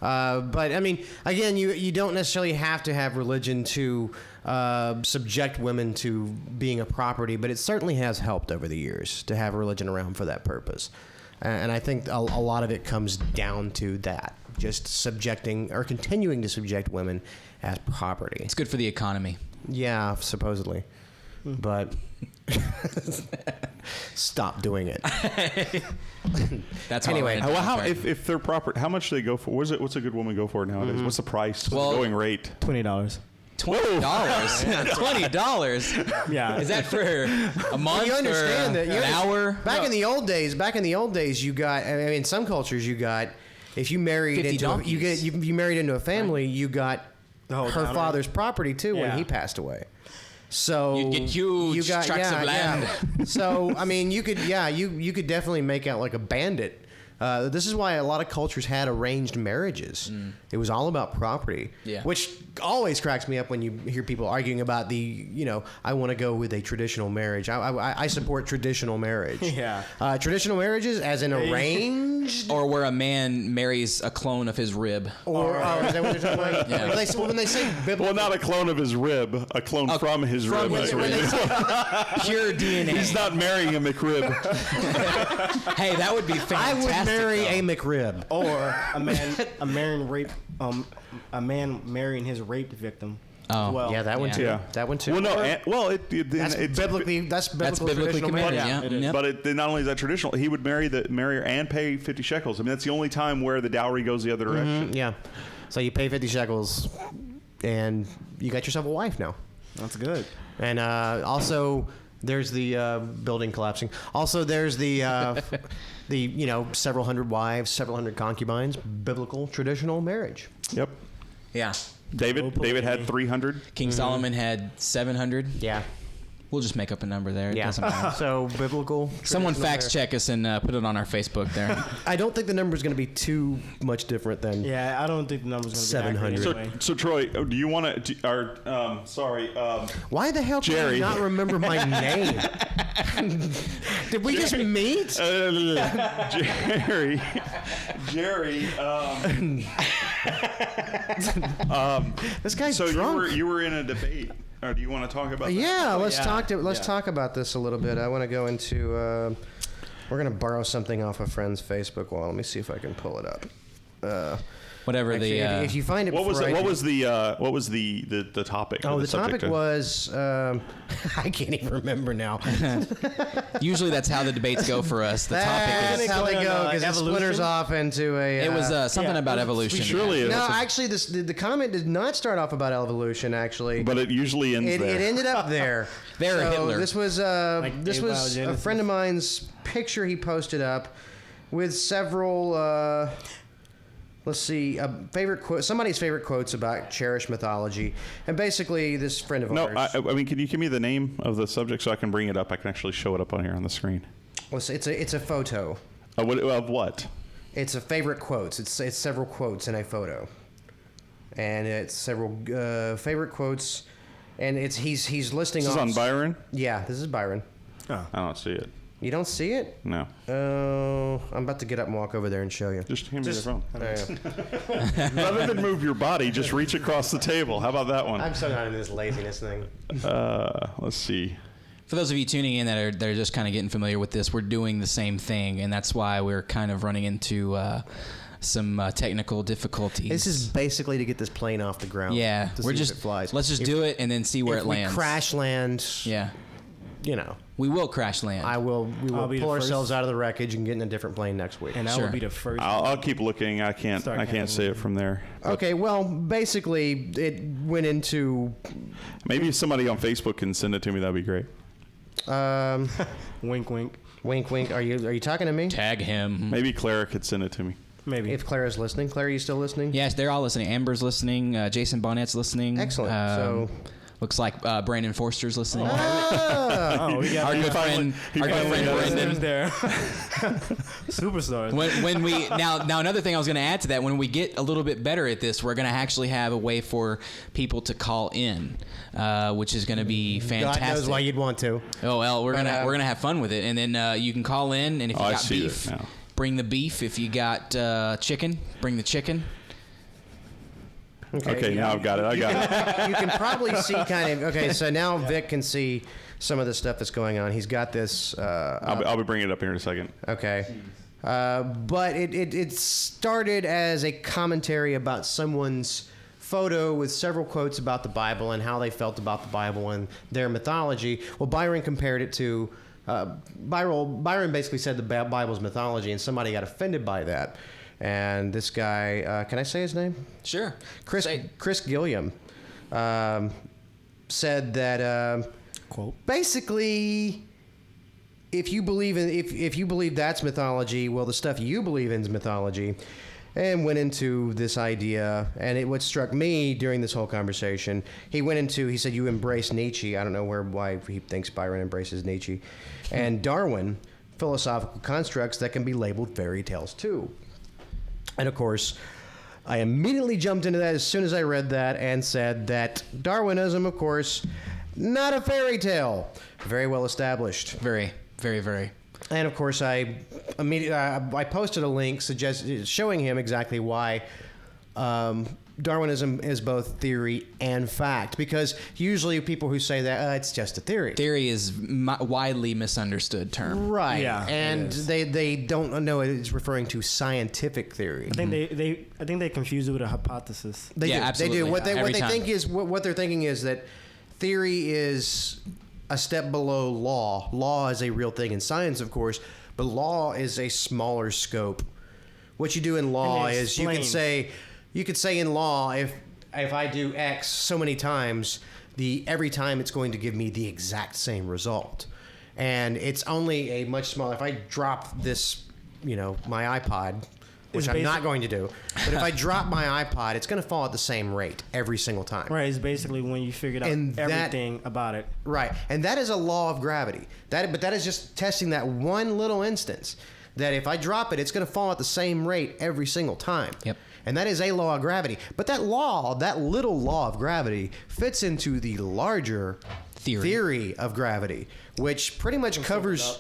But I mean, again, you don't necessarily have to have religion to subject women to being a property, but it certainly has helped over the years to have religion around for that purpose. And I think a lot of it comes down to that, just subjecting or continuing to subject women as property. It's good for the economy. Yeah, supposedly. But stop doing it. That's why Anyway, we're in a Well, downturn. if they're proper, how much do they go for? What's a good woman go for nowadays? What's the price? What's Well- the going rate? $20. $20. $20. Yeah. Is that for a month? You understand or that an hour? Back in the old days, you got. I mean, in some cultures, you got. If you married 50 into donkeys. you married into a family, you got whole her dowry. father's property too when Yeah. he passed away. So You'd get huge you got, tracts of land. So I mean, you could you could definitely make out like a bandit. This is why a lot of cultures had arranged marriages. It was all about property, Yeah. which always cracks me up when you hear people arguing about I want to go with a traditional marriage. I support traditional marriage. Yeah. Traditional marriages as in arranged. Or where a man marries a clone of his rib. Or is that what they're talking about? Yeah. When they say biblical, Well, not a clone of his rib, a clone from his rib. his That's what rib. it is. Pure DNA. He's not marrying a McRib. Hey, that would be I fantastic. would marry though. a McRib. Or a man marrying his raped victim. Oh. Well, Yeah, that one Yeah. too. Yeah. That one too. Well, no. That's it's biblically. That's That's biblical. biblically traditional committed. marriage. Yeah. it is. Yep. But not only is that traditional, he would marry her and pay 50 shekels. I mean, that's the only time where the dowry goes the other direction. Yeah. So you pay 50 shekels, and you got yourself a wife now. That's good. And also, there's the building collapsing. Also, there's the several hundred wives, several hundred concubines. Biblical traditional marriage. Yep. Yeah. David had 300. King Solomon had 700. Yeah. We'll just make up a number there. It Yeah. doesn't matter. So biblical. Someone traditional fact check us and put it on our Facebook there. I don't think the number is going to be too much different than. Yeah, I don't think the number's going to be 700. So, accurate anyway. so Troy, do you want to? Why the hell can Jerry. you not remember my name? Did we just meet? Jerry. This guy's So drunk. you were in a debate, or do you want to talk about? Yeah, that? let's talk about this a little bit. I want to go into. We're gonna borrow something off a friend's Facebook wall. Let me see if I can pull it up. Whatever Actually, the. if you find it, What was before it? I What do- was the topic? or Oh, the subject topic of- was. I can't even remember now. Usually that's how the debates go for us. The topic That's is. how they Going go on, because it evolution? splinters off into a. It was something yeah, about it was- evolution. Surely it No, was. actually, the comment did not start off about evolution. Actually, But it usually ends it there. ended up there. There, so Hitler. This was Like this was a abiogenesis. friend of mine's picture he posted up with several. Let's see, favorite quote. Somebody's favorite quotes about cherished mythology, and basically this friend of No, ours. I mean, can you give me the name of the subject so I can bring it up? I can actually show it up on here on the screen. Well, it's a photo. Of what? It's a favorite quotes. It's several quotes in a photo, and it's several favorite quotes, and he's listing. This is off- on Byron? Yeah, this is Byron. I don't see it. You don't see it? No. Oh, I'm about to get up and walk over there and show you. Just hand me the phone. Yeah. Rather than move your body, just reach across the table. How about that one? I'm so not into this laziness thing. Let's see. For those of you tuning in that are just kind of getting familiar with this, we're doing the same thing, and that's why we're kind of running into some technical difficulties. This is basically to get this plane off the ground. yeah. to We're see if just it flies. let's just do it and then see where if it we lands. crash land. Yeah. We will crash land. We I'll will be the pull first. ourselves out of the wreckage and get in a different plane next week. And I Sure. will be the first. I'll keep looking. I can't Start say it from there. Okay, well, basically, it went into Maybe if somebody on Facebook can send it to me, that'd be great. Wink, wink. wink, wink. Are you talking to me? Tag him. Maybe Clara could send it to me. Maybe. If Clara's listening, Clara, you still listening? Yes, they're all listening. Amber's listening. Jason Bonnett's listening. Excellent. So- looks like Brandon Forster's listening. Oh, we got Our good friend, Brendan. there. Superstars. When we now another thing I was going to add to that, when we get a little bit better at this, we're going to actually have a way for people to call in, which is going to be fantastic. God knows why you'd want to. Oh well, we're gonna have fun with it, and then you can call in, and if you I got see beef, it now. bring the beef. If you got chicken, bring the chicken. Okay, now I've got it. I got it. You can probably see kind of. Okay, so now Vic can see some of the stuff that's going on. He's got this. I'll be bringing it up here in a second. Okay. But it started as a commentary about someone's photo with several quotes about the Bible and how they felt about the Bible and their mythology. Well, Byron compared it to Byron basically said the Bible's mythology, and somebody got offended by that. And this guy, can I say his name? Sure, Chris Gilliam said that Quote. basically, if you believe that's mythology, well, the stuff you believe in is mythology, and went into this idea. And what struck me during this whole conversation, he said you embrace Nietzsche. I don't know why he thinks Byron embraces Nietzsche, and Darwin, philosophical constructs that can be labeled fairy tales too. And of course, I immediately jumped into that as soon as I read that and said that Darwinism, of course, not a fairy tale. Very well established. very, very, very. And of course, I posted a link showing him exactly why Darwinism is both theory and fact. Because usually people who say that it's just a theory. Theory is widely misunderstood term. Right. Yeah, And it they don't know it's referring to scientific theory. I think they confuse it with a hypothesis. They Yeah, do. absolutely. They do. What Every they time. think is what they're thinking is that theory is a step below law. Law is a real thing in science, of course, but law is a smaller scope. What you do in law And is you could say in law if I do X so many times, every time it's going to give me the exact same result, and it's only a much smaller. If I drop this, my iPod, which I'm not going to do, but if I drop my iPod, it's going to fall at the same rate every single time. Right. It's basically when you figured out And that- everything about it. Right, and that is a law of gravity. But that is just testing that one little instance. That if I drop it, it's going to fall at the same rate every single time. Yep. And that is a law of gravity. But that little law of gravity, fits into the larger theory of gravity, which pretty much covers.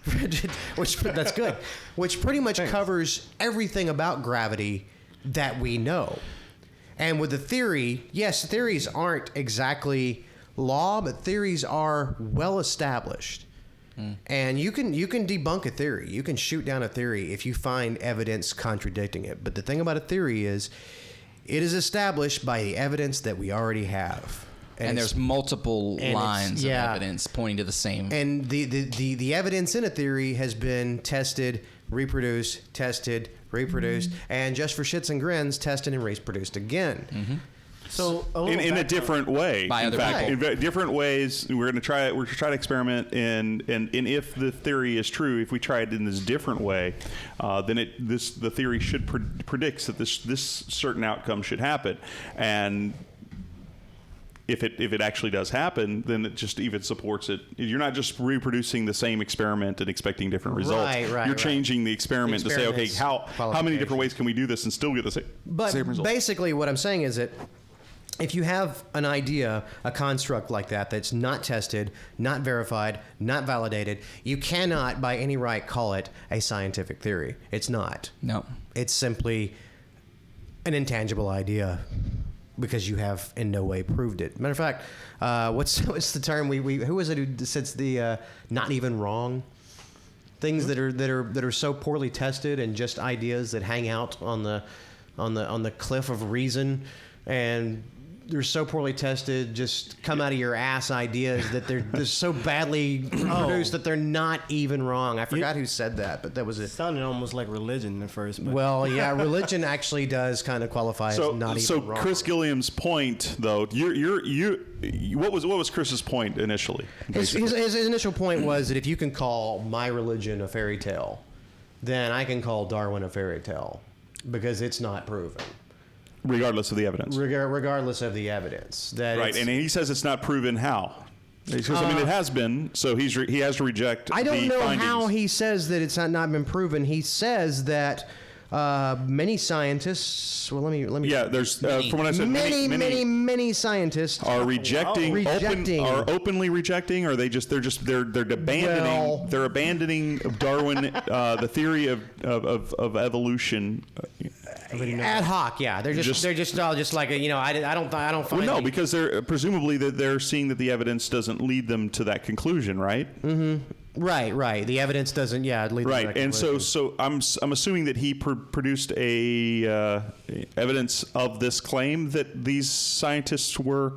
That's good. Which pretty much covers everything about gravity that we know. And with the theory, yes, theories aren't exactly law, but theories are well established. And you can debunk a theory. You can shoot down a theory if you find evidence contradicting it. But the thing about a theory is it is established by the evidence that we already have. And there's multiple lines of evidence pointing to the same. And the evidence in a theory has been tested, reproduced, and just for shits and grins, tested and reproduced again. Mm-hmm. So In a different way. By other people. In different ways, we're going to try to experiment, and if the theory is true, if we try it in this different way, then the theory should predicts that this certain outcome should happen, and if it actually does happen, then it just even supports it. You're not just reproducing the same experiment and expecting different results. You're changing the experiment to say, okay, how many different ways can we do this and still get the same result? Basically, what I'm saying is that if you have an idea, a construct like that's not tested, not verified, not validated, you cannot by any right call it a scientific theory. It's not. No. It's simply an intangible idea because you have in no way proved it. Matter of fact, what's the term who was it who said the not even wrong? Things that are so poorly tested and just ideas that hang out on the cliff of reason, and they're so poorly tested, just come out of your ass ideas that they're so badly produced that they're not even wrong. I forgot who said that, but that was It it. sounded almost like religion at first. But Well, yeah, religion actually does kind of qualify as not even wrong. Chris Gilliam's point, though, what was Chris's point initially? His initial point was that if you can call my religion a fairy tale, then I can call Darwin a fairy tale because it's not proven. Regardless of the evidence. Regardless of the evidence. Right, and he says it's not proven how. Because, I mean, it has been, so he has to reject I don't the know findings. how he says that it's not been proven. He says that many scientists. Well, let me. Yeah, there's from what I said, many scientists are rejecting, are openly rejecting, or they're abandoning. Well, they're abandoning Darwin, the theory of evolution. ad hoc, yeah. They're just all just like I don't find. Well, no, because they're presumably they're seeing that the evidence doesn't lead them to that conclusion, right? Mm-hmm. Right. The evidence doesn't, lead them to that Right, and conclusion. so I'm assuming that he produced a evidence of this claim that these scientists were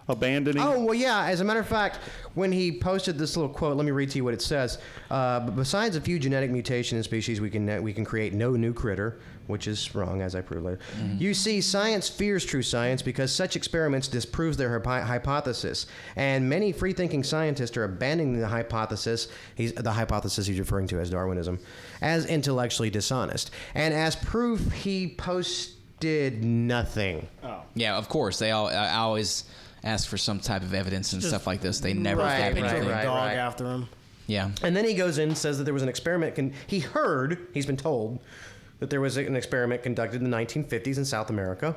abandoning. Oh, well, yeah. As a matter of fact, when he posted this little quote, let me read to you what it says. Besides a few genetic mutation in species, we can create no new critter, which is wrong, as I proved later. Mm-hmm. You see, science fears true science because such experiments disproves their hypothesis. And many free-thinking scientists are abandoning the hypothesis he's referring to as Darwinism, as intellectually dishonest. And as proof, he posted nothing. oh, Yeah, of course. I always ask for some type of evidence and stuff like this. They never Right, have picture of anything. a dog right. after him. Yeah. And then he goes in and says that there was an experiment. He's been told that there was an experiment conducted in the 1950s in South America,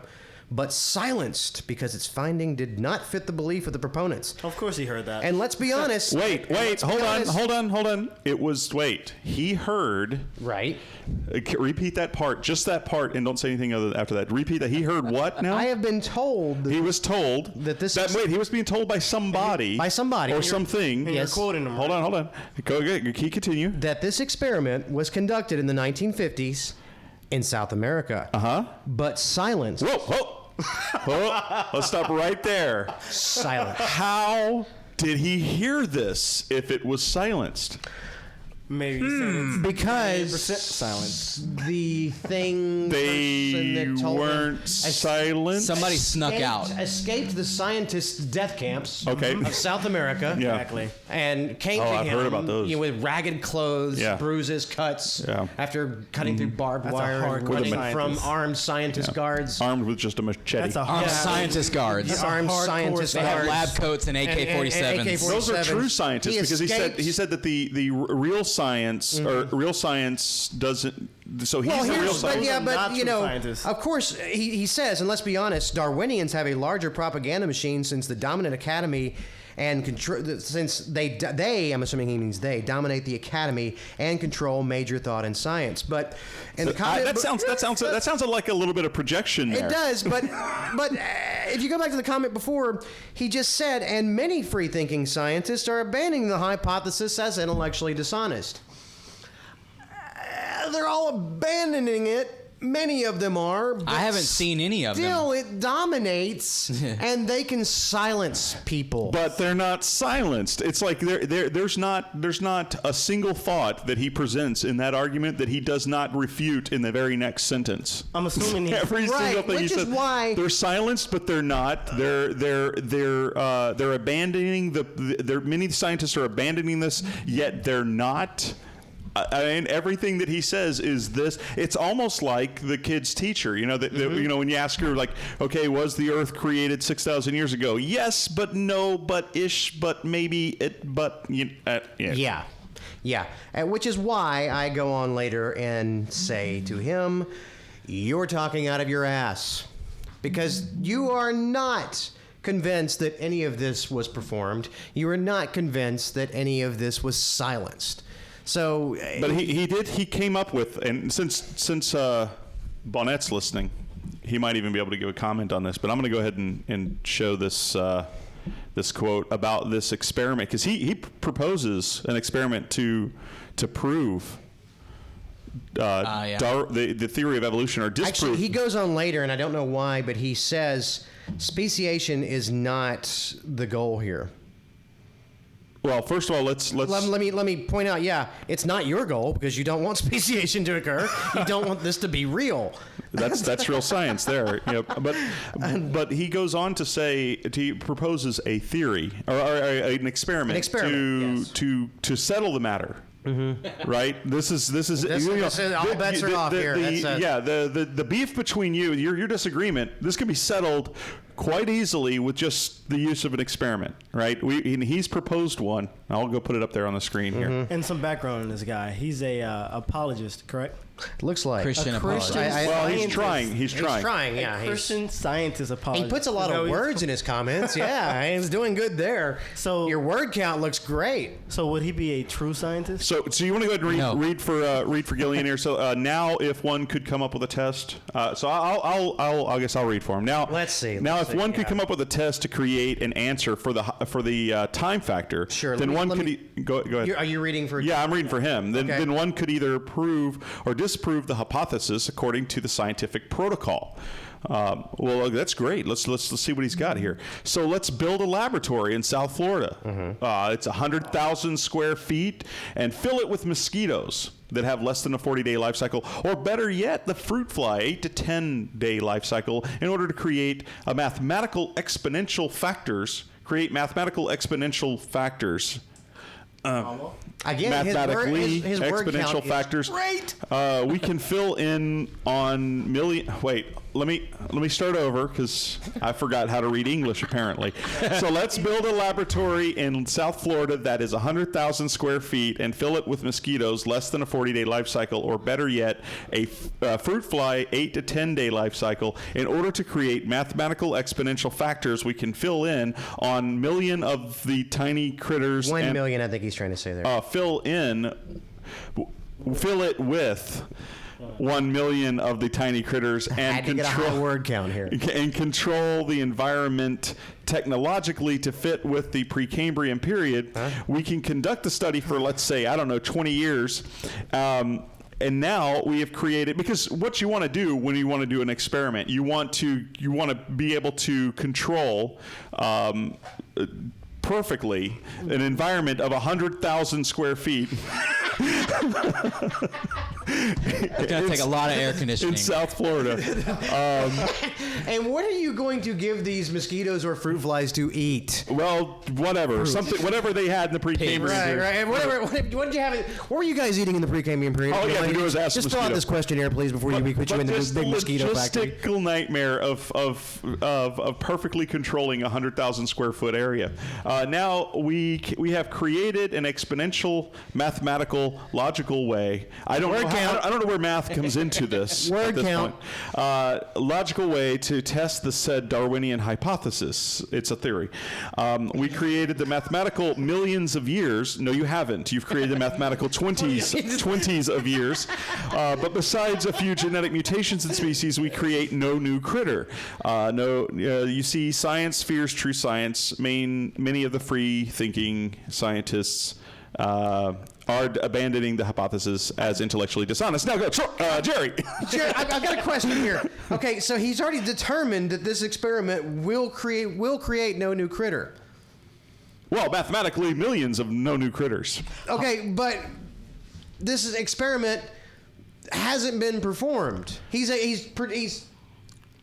but silenced because its finding did not fit the belief of the proponents. Of course he heard that. And let's be honest. Wait, hold on. He heard. Right. Repeat that part, just that part, and don't say anything after that. Repeat that. He heard what now? I have been told. He was told that this. he was being told by somebody. By somebody. Or something. And Yes. you're quoting him. Hold on. Go ahead. Continue. That this experiment was conducted in the 1950s in South America. But silenced. Whoa. Let's stop right there. Silent. How did he hear this if it was silenced? Maybe he said it's Because 98% silence. the thing person They that told him weren't silent. Somebody snuck out. Escaped the scientists' death camps Okay. of South America. Yeah. Exactly. And came Oh, to I've him heard about those. with ragged clothes, Yeah. bruises, cuts, Yeah. after cutting through barbed That's a wire and hardcore running scientist. from armed scientist guards. Armed with just a machete. That's a Armed hard scientist guards. That's a Armed hardcore scientist They have guards. lab coats and AK-47s. AK-47s. Those are true scientists because he said that the real science or real science doesn't. So he's Well, the real here's, but scientist. yeah, Those are but not you true know, scientists. of course, he says, and let's be honest, Darwinians have a larger propaganda machine since the dominant academy and since they, I'm assuming he means they, dominate the academy and control major thought and science. But in the comment, that sounds like a little bit of projection there. it does, but if you go back to the comment before, he just said, and many free-thinking scientists are abandoning the hypothesis as intellectually dishonest. They're all abandoning it. Many of them are. But I haven't seen any of them. Still, it dominates, and they can silence people. But they're not silenced. It's like there's not a single thought that he presents in that argument that he does not refute in the very next sentence. I'm assuming he Every Right, single thing he which is says. why- They're silenced, but they're not. They're abandoning many scientists are abandoning this, yet they're not. I mean, everything that he says is this. It's almost like the kid's teacher. You know, when you ask her, like, okay, was the Earth created 6,000 years ago? Yes, but no, but ish, but maybe it, but yeah. Yeah. Which is why I go on later and say to him, you're talking out of your ass. Because you are not convinced that any of this was performed. You are not convinced that any of this was silenced. So, But he came up with, and since Bonnet's listening, he might even be able to give a comment on this. But I'm going to go ahead and show this this quote about this experiment because he proposes an experiment to prove the theory of evolution are disproved. Actually, he goes on later, and I don't know why, but he says speciation is not the goal here. Well, first of all, let's let me point out. Yeah, it's not your goal because you don't want speciation to occur. You don't want this to be real. That's real science there. But he goes on to say he proposes a theory or an experiment, to settle the matter. Mm-hmm. Right. This is all bets are off here. The beef between your disagreement. This can be settled quite easily with just the use of an experiment, right? He's proposed one. I'll go put it up there on the screen here. And some background on this guy. He's a apologist, correct? Looks like Christian apologist. Well, he's trying. He's trying. Yeah, Christian scientist apologist. He puts a lot of words in his comments. Yeah, he's doing good there. So your word count looks great. So would he be a true scientist? So you want to go ahead and read for Gillian here. So now, if one could come up with a test, so I guess I'll read for him now. Let's see. Now, if one could come up with a test to create an answer for the time factor, sure. Then one could go ahead. Are you reading for? Yeah, I'm reading for him. Then one could either prove or disprove the hypothesis according to the scientific protocol. Well, that's great. Let's see what he's got here. So let's build a laboratory in South Florida. Mm-hmm. It's 100,000 square feet, and fill it with mosquitoes that have less than a 40-day life cycle, or better yet, the fruit fly, 8 to 10-day life cycle, in order to create mathematical exponential factors. Again, mathematically, his word exponential count factors. Great. We can fill in on million. Wait, let me start over because I forgot how to read English apparently. So let's build a laboratory in South Florida that is 100,000 square feet and fill it with mosquitoes less than a 40-day life cycle, or better yet, a fruit fly 8 to 10-day life cycle, in order to create mathematical exponential factors we can fill in on million of the tiny critters. 1 million, I think he's trying to say there. Fill it with 1 million of the tiny critters and get a high word count here. And control the environment technologically to fit with the Precambrian period. We can conduct the study for, let's say, 20 years. And now we have created, because what you want to do when you want to do an experiment, you want to be able to control perfectly an environment of 100,000 square feet. It's going to take a lot of air conditioning. In South Florida. And what are you going to give these mosquitoes or fruit flies to eat? Well, whatever. Whatever they had in the Precambrian period. Right. What did you have? What were you guys eating in the Precambrian period? Oh, yeah, we ask just fill out this questionnaire, please, before we put you in the big mosquito factory. Just logistical nightmare of perfectly controlling a 100,000 square foot area. Now we have created an exponential, mathematical, logical way. I don't know where math comes into this. Word count. Logical way to test the said Darwinian hypothesis. It's a theory. We created the mathematical millions of years. No, you haven't. You've created the mathematical 20s of years. But besides a few genetic mutations in species, we create no new critter. You see, science fears true science. Many of the free-thinking scientists are abandoning the hypothesis as intellectually dishonest. Now go, Jerry. Jerry, I've got a question here. Okay, so he's already determined that this experiment will create no new critter. Well, mathematically, millions of no new critters. Okay, but this experiment hasn't been performed. He's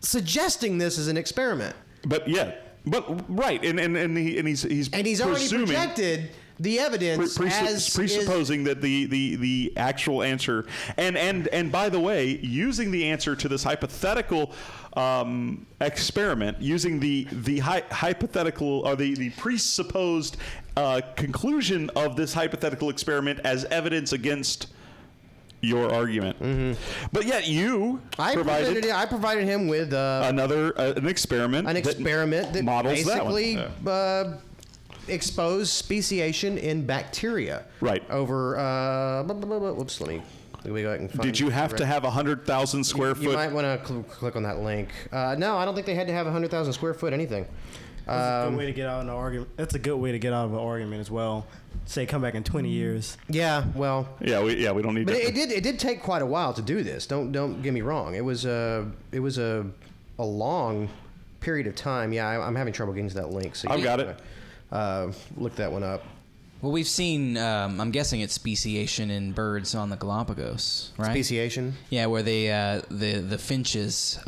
suggesting this as an experiment. Right, and he's already projected the evidence presupposing that the actual answer, and by the way, using the answer to this hypothetical experiment, using the hypothetical or the presupposed conclusion of this hypothetical experiment as evidence against your argument. Mm-hmm. But yet I provided him with an experiment that models basically that one. Expose speciation in bacteria. Right. Over whoops, let me go ahead and find. Did you have to have 100,000 square foot? You might want to click on that link. No, I don't think they had to have 100,000 square foot anything. That's a good way to get out of an argument. That's a good way to get out of an argument as well. Say come back in 20 years. Yeah, well. Yeah, we don't need. But to. it did take quite a while to do this. Don't get me wrong. It was a long period of time. Yeah, I'm having trouble getting to that link. So I've got it. Look that one up. Well, we've seen. I'm guessing it's speciation in birds on the Galapagos, right? Speciation. Yeah, where they the finches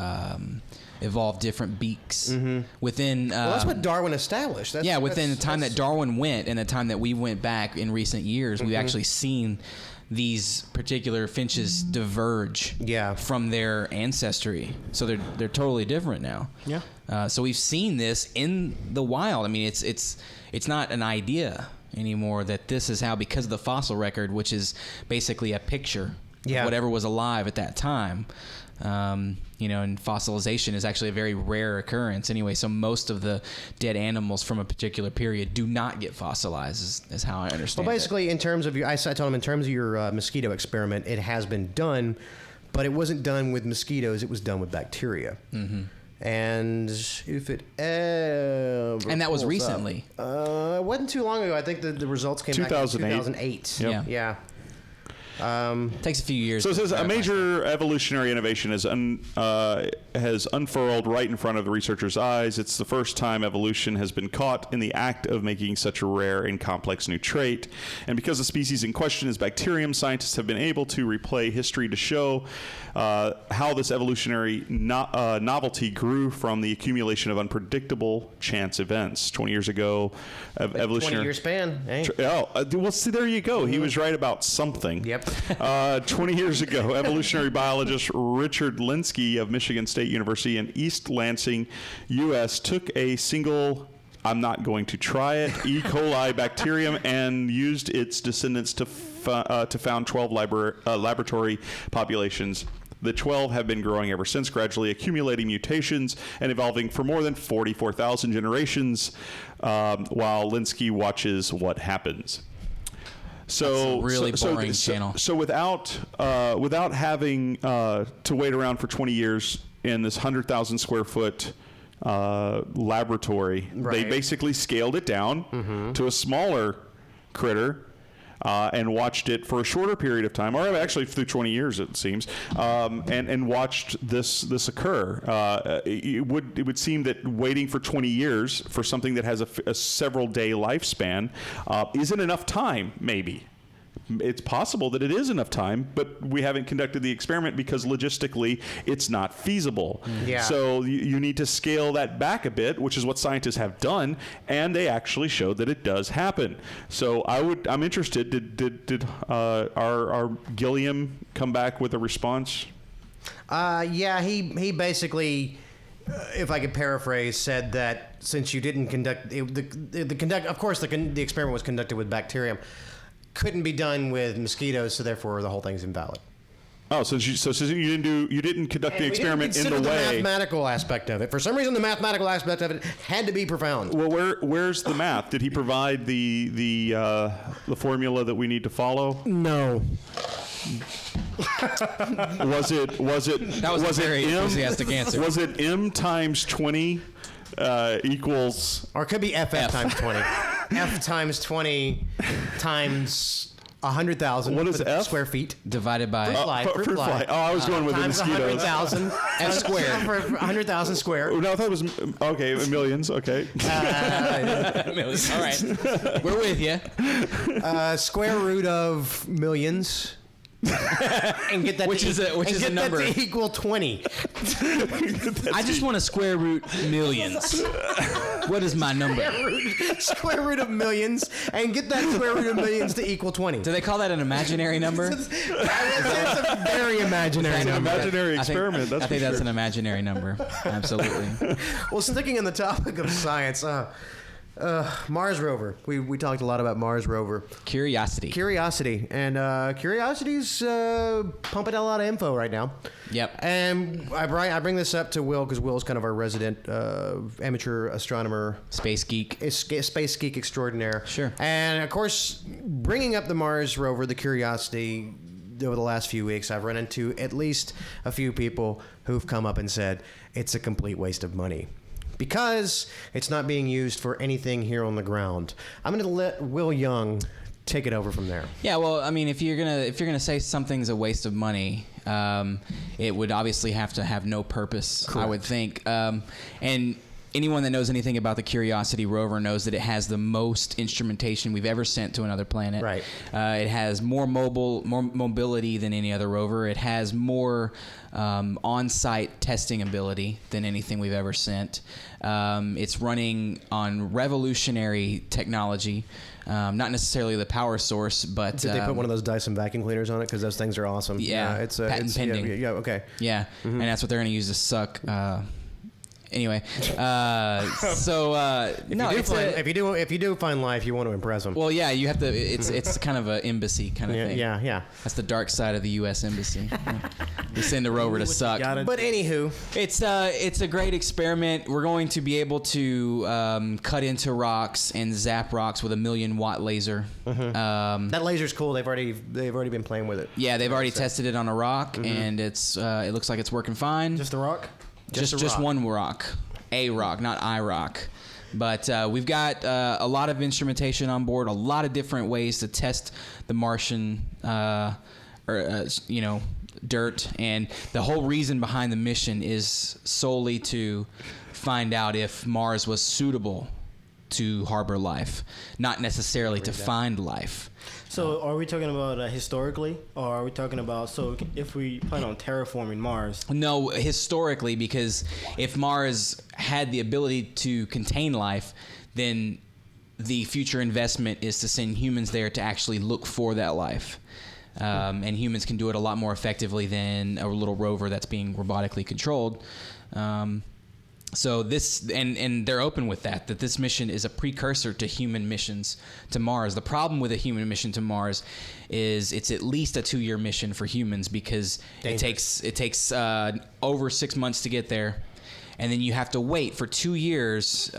evolve different beaks within. Well, that's what Darwin established. Within the time that Darwin went and the time that we went back in recent years, we've actually seen these particular finches diverge from their ancestry. So they're totally different now. Yeah. So we've seen this in the wild. I mean, it's not an idea anymore that this is how, because of the fossil record, which is basically a picture of whatever was alive at that time. And fossilization is actually a very rare occurrence anyway. So most of the dead animals from a particular period do not get fossilized, is how I understand. Well, basically, in terms of I told him in terms of your mosquito experiment, it has been done, but it wasn't done with mosquitoes. It was done with bacteria. Mm-hmm. And if it ever and that was pulls recently. Up, it wasn't too long ago. I think the results came back in 2008. Yep. Yeah. Takes a few years. So it says a major evolutionary innovation has unfurled right in front of the researchers' eyes. It's the first time evolution has been caught in the act of making such a rare and complex new trait. And because the species in question is bacterium, scientists have been able to replay history to show how this evolutionary novelty grew from the accumulation of unpredictable chance events. 20 years ago, evolutionary 20-year span. Hey. Well, see, there you go. He was right about something. Yep. 20 years ago, evolutionary biologist Richard Linsky of Michigan State University in East Lansing, U.S., took a single, I'm not going to try it, E. coli bacterium and used its descendants to found 12 laboratory populations. The 12 have been growing ever since, gradually accumulating mutations and evolving for more than 44,000 generations, while Linsky watches what happens. So that's a really boring channel. So without having to wait around for 20 years in this 100,000 square foot laboratory, they basically scaled it down to a smaller critter. And watched it for a shorter period of time, or actually through 20 years, it seems, and watched this occur. It would seem that waiting for 20 years for something that has a several day lifespan isn't enough time, maybe. It's possible that it is enough time, but we haven't conducted the experiment because logistically it's not feasible. Yeah. So you need to scale that back a bit, which is what scientists have done, and they actually showed that it does happen. So I'm interested. Did our Gilliam come back with a response? Yeah, he basically, if I could paraphrase, said that since you didn't conduct of course the experiment was conducted with bacterium. Couldn't be done with mosquitoes, so therefore the whole thing's invalid. Oh, so you didn't conduct the experiment in the way. The mathematical aspect of it. For some reason, the mathematical aspect of it had to be profound. Well, where's the math? Did he provide the formula that we need to follow? No. Was it? That was a very enthusiastic answer. Was it m times 20 equals? Or it could be FF times 20. F times 20 times 100,000. What is F? Square feet. Divided by... Fruit fly. Oh, I was going with the mosquitoes. Times 100,000. F squared. For 100,000 square. No, I thought it was, okay, millions, okay. Millions. All right. We're with you. Square root of millions. And get that which is a number that to equal 20. I just want to square root millions. What is my number? Square root of millions and get that square root of millions to equal 20. Do they call that an imaginary number? It's a very imaginary number. Imaginary experiment. I think that's an imaginary number. Absolutely. Well, sticking on the topic of science, Mars rover. We talked a lot about Mars rover. Curiosity. And Curiosity's pumping out a lot of info right now. Yep. And I bring this up to Will because Will's kind of our resident amateur astronomer. Space geek. Space geek extraordinaire. Sure. And, of course, bringing up the Mars rover, the Curiosity, over the last few weeks, I've run into at least a few people who've come up and said it's a complete waste of money. because it's not being used for anything here on the ground. I'm going to let Will Young take it over from there. Yeah, well, I mean, if you're gonna say something's a waste of money, it would obviously have to have no purpose. Correct. I would think, and anyone that knows anything about the Curiosity rover knows that it has the most instrumentation we've ever sent to another planet. Right. It has more mobility than any other rover. It has more on-site testing ability than anything we've ever sent. It's running on revolutionary technology. Not necessarily the power source, but did they put one of those Dyson vacuum cleaners on it? Because those things are awesome. Yeah, it's patent pending. Yeah, okay. Yeah, and that's what they're going to use to suck. Anyway, if you do find life, you want to impress them. Well, yeah, you have to. It's kind of an embassy kind of thing. Yeah. That's the dark side of the U.S. Embassy. We send a rover to suck. But anywho, it's a great experiment. We're going to be able to cut into rocks and zap rocks with a 1,000,000-watt laser. That laser's cool. They've already been playing with it. Yeah, they've already tested it on a rock, and it looks like it's working fine. Just a rock? Just one rock. A rock, not I rock. But we've got a lot of instrumentation on board, a lot of different ways to test the Martian, dirt. And the whole reason behind the mission is solely to find out if Mars was suitable to harbor life, not necessarily to find life. So are we talking about historically, or are we talking about if we plan on terraforming Mars? No, historically, because if Mars had the ability to contain life, then the future investment is to send humans there to actually look for that life. And humans can do it a lot more effectively than a little rover that's being robotically controlled. So this, and they're open with that this mission is a precursor to human missions to Mars. The problem with a human mission to Mars is it's at least a 2-year mission for humans, because it takes over 6 months to get there, and then you have to wait for 2 years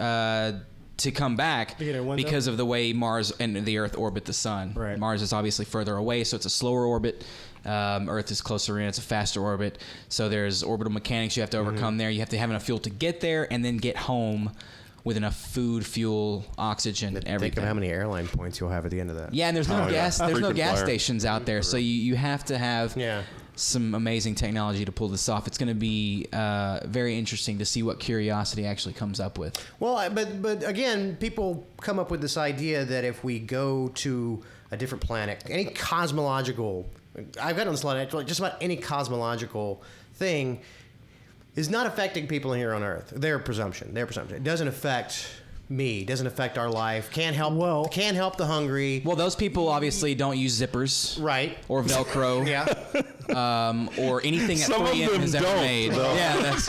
to come back because of the way Mars and the Earth orbit the sun. Right. Mars is obviously further away, so it's a slower orbit. Earth is closer in, it's a faster orbit. So there's orbital mechanics you have to overcome there. You have to have enough fuel to get there and then get home with enough food, fuel, oxygen, everything. Think of how many airline points you'll have at the end of that. Yeah, and there's no gas. There's no gas stations out there, so you have to have some amazing technology to pull this off. It's going to be very interesting to see what Curiosity actually comes up with. Well, but again, people come up with this idea that if we go to a different planet, any cosmological, I've got on this lot, actually, just about any cosmological thing is not affecting people here on Earth. Their presumption. It doesn't affect me. Doesn't affect our life. Can't help the hungry. Well, those people obviously don't use zippers, right? Or Velcro, or anything that 3M has ever made. Though. Yeah, that's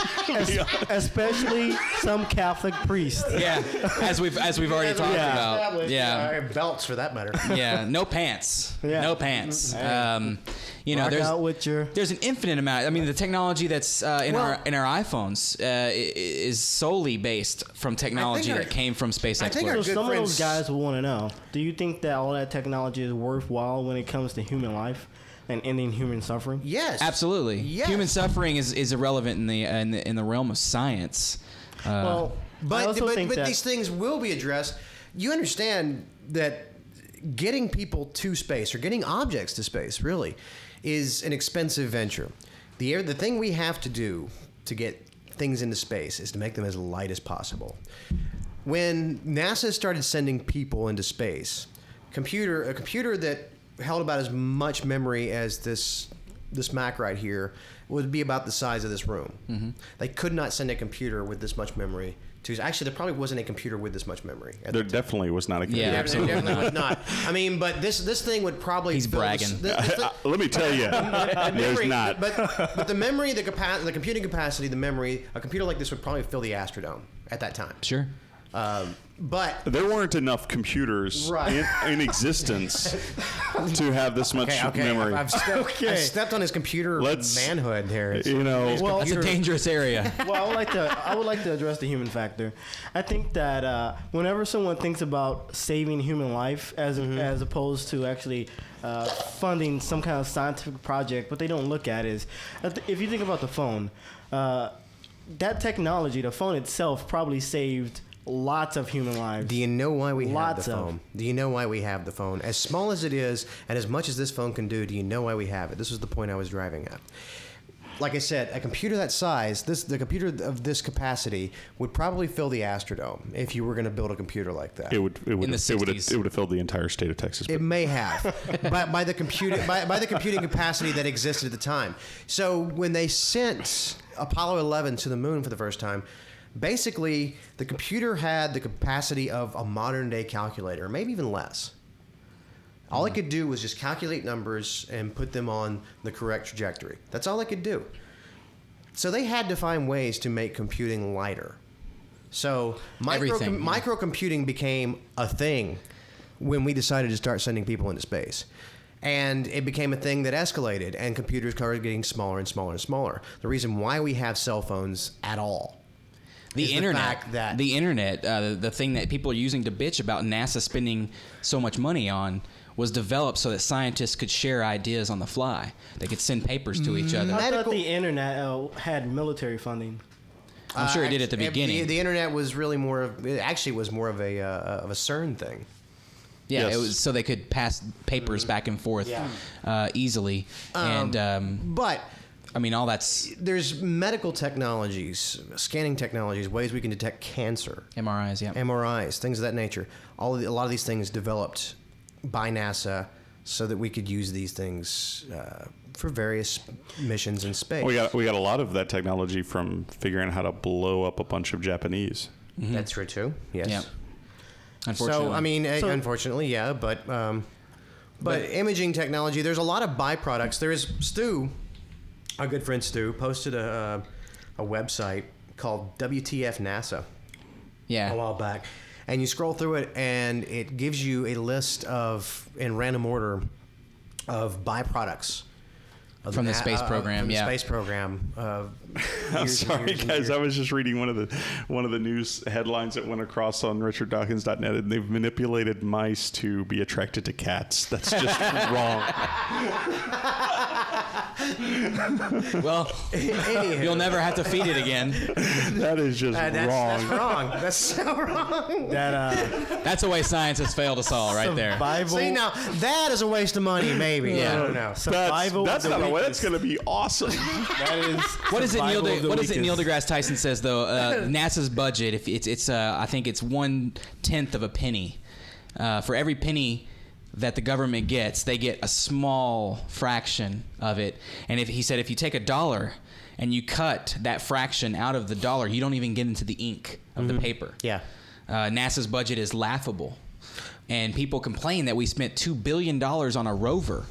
especially some Catholic priest. Yeah, as we've already talked about. Yeah, belts for that matter. Yeah, no pants. Yeah. No pants. There's an infinite amount. I mean, the technology that's in our iPhones is solely based from technology that came from space exploration. So some of those guys will want to know, do you think that all that technology is worthwhile when it comes to human life and ending human suffering? Yes, absolutely. Yes. Human suffering is irrelevant in the realm of science. But these things will be addressed. You understand that getting people to space, or getting objects to space, really, is an expensive venture. The thing we have to do to get things into space is to make them as light as possible. When NASA started sending people into space, a computer that held about as much memory as this Mac right here would be about the size of this room. Mm-hmm. They could not send a computer with this much memory. Actually, there probably wasn't a computer with this much memory. There definitely was not a computer. Yeah, absolutely was not. I mean, but this thing would probably. He's bragging. Let me tell you, there's not. But the memory, the computing capacity, the memory, a computer like this would probably fill the Astrodome at that time. Sure. But there weren't enough computers in existence to have this much memory. I've stepped on his computer manhood here. It's a dangerous area. Well, I would like to address the human factor. I think that whenever someone thinks about saving human life as opposed to actually funding some kind of scientific project, what they don't look at is, if you think about the phone, that technology, the phone itself, probably saved lots of human lives. Do you know why we have Lots the of. phone? Do you know why we have the phone? As small as it is, and as much as this phone can do you know why we have it? This is the point I was driving at. Like I said, a computer that size, the computer of this capacity would probably fill the Astrodome if you were going to build a computer like that. It would In the have 60s. filled the entire state of Texas. It may have, but by the computing capacity that existed at the time. So when they sent Apollo 11 to the moon for the first time, basically the computer had the capacity of a modern day calculator, maybe even less. All it could do was just calculate numbers and put them on the correct trajectory. That's all it could do. So they had to find ways to make computing lighter. So microcomputing became a thing when we decided to start sending people into space. And it became a thing that escalated, and computers started getting smaller and smaller and smaller. The reason why we have cell phones at all. The internet, The internet, the thing that people are using to bitch about NASA spending so much money on, was developed so that scientists could share ideas on the fly. They could send papers to each other. I thought the internet had military funding. I'm sure it did at the beginning. The internet was really more of a CERN thing. Yeah, Yes. it was so they could pass papers back and forth easily. But I mean, all that's there's medical technologies, scanning technologies, ways we can detect cancer, MRIs, yeah. MRIs, things of that nature. A lot of these things developed by NASA so that we could use these things for various missions in space. We got a lot of that technology from figuring out how to blow up a bunch of Japanese. That's true too. Yes. Yeah. Unfortunately. So I mean, unfortunately, yeah, but imaging technology. There's a lot of byproducts. There is Stu, our good friend Stu, posted a website called WTF NASA yeah. a while back, and you scroll through it, and it gives you a list of, in random order, of byproducts of From the space program, from the yeah. space program. I'm sorry, guys. I was just reading one of the news headlines that went across on RichardDawkins.net, and they've manipulated mice to be attracted to cats. That's just wrong. Well, you'll never have to feed it again. That is just wrong. That's wrong. That's so wrong. That's a way science has failed us all right there. Survival. See, now that is a waste of money, maybe. Yeah. I don't know. Survival. That's of the not a way. That's weakest. going to be awesome. That is. What is it, Neil? survival of the What is it, Neil weakest. deGrasse Tyson says though? NASA's budget, if it's I think it's 1/10 of a penny. For every penny that the government gets, they get a small fraction of it. And he said if you take $1 and you cut that fraction out of the dollar, you don't even get into the ink of the paper. Yeah. NASA's budget is laughable, and people complain that we spent $2 billion on a rover.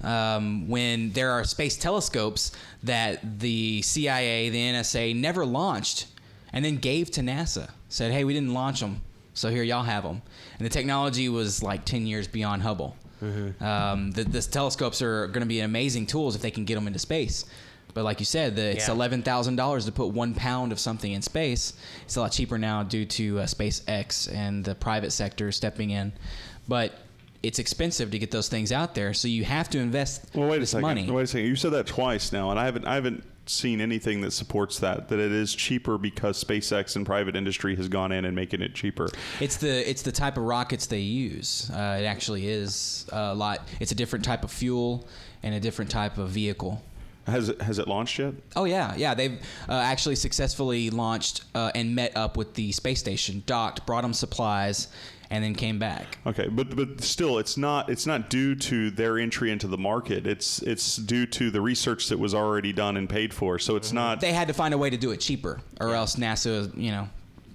When there are space telescopes that the CIA, the NSA never launched and then gave to NASA. Said, hey, we didn't launch them, so here y'all have them. And the technology was like 10 years beyond Hubble. The telescopes are going to be amazing tools if they can get them into space. But like you said, it's $11,000 to put 1 pound of something in space. It's a lot cheaper now due to SpaceX and the private sector stepping in. But it's expensive to get those things out there, so you have to invest Wait a this second. money. Wait a second. You said that twice now, and I haven't seen anything that supports that it is cheaper because SpaceX and private industry has gone in and making it cheaper. It's the type of rockets they use. It actually is a lot. It's a different type of fuel and a different type of vehicle. Has it launched yet? Oh yeah. They've actually successfully launched and met up with the space station, docked, brought them supplies, and then came back. Okay, but still, it's not due to their entry into the market. It's due to the research that was already done and paid for. So it's not. They had to find a way to do it cheaper, or else NASA,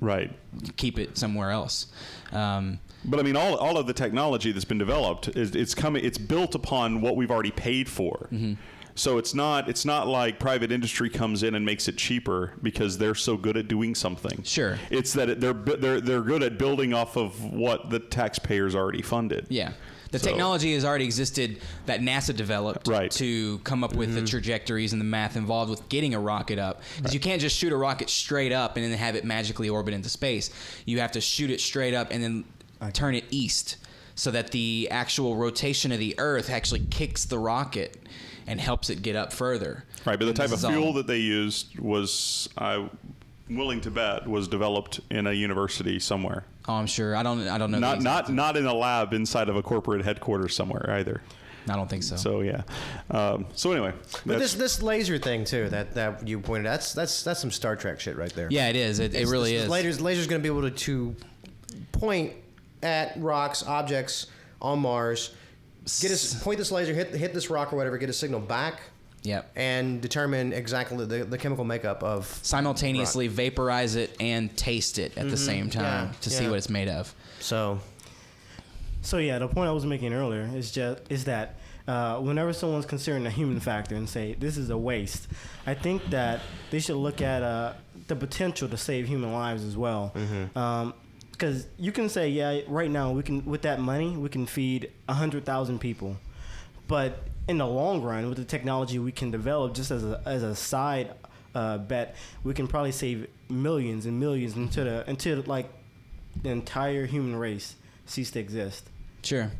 Right. keep it somewhere else. But I mean, all of the technology that's been developed it's built upon what we've already paid for. Mm-hmm. So it's not like private industry comes in and makes it cheaper because they're so good at doing something. Sure. It's that they're good at building off of what the taxpayers already funded. Yeah. The technology has already existed that NASA developed to come up with the trajectories and the math involved with getting a rocket up. Because you can't just shoot a rocket straight up and then have it magically orbit into space. You have to shoot it straight up and then turn it east so that the actual rotation of the Earth actually kicks the rocket. and helps it get up further. Right, but the And type this of is all- fuel that they used was, I'm willing to bet, was developed in a university somewhere. Oh, I'm sure. I don't know. the Not exact- not in a lab inside of a corporate headquarters somewhere either. I don't think so. So yeah. So anyway, But that's- this laser thing too that you pointed out, that's some Star Trek shit right there. Yeah, it is. It really is. Laser's going to be able to point at rocks, objects on Mars, point this laser, hit this rock or whatever, get a signal back, Yep. and determine exactly the chemical makeup of Simultaneously vaporize it and taste it at the same time to see what it's made of. So yeah, the point I was making earlier is that whenever someone's considering the human factor and say this is a waste, I think that they should look at the potential to save human lives as well. Because you can say, yeah, right now we can, with that money, we can feed 100,000 people, but in the long run, with the technology we can develop, just as a side bet, we can probably save millions and millions until like the entire human race cease to exist. Sure.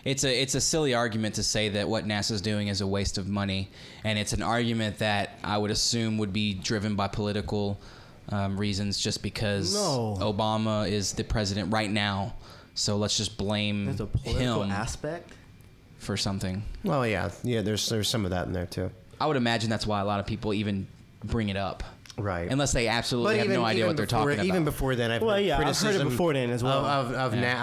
It's a silly argument to say that what NASA's doing is a waste of money, and it's an argument that I would assume would be driven by political reasons, just because Obama is the president right now. So let's just blame There's a political him aspect. for something. well, yeah, there's some of that in there too. I would imagine that's why a lot of people even bring it up, Right. unless they absolutely have no idea what they're talking about. Even before then, I've heard I've heard it criticism before then as well.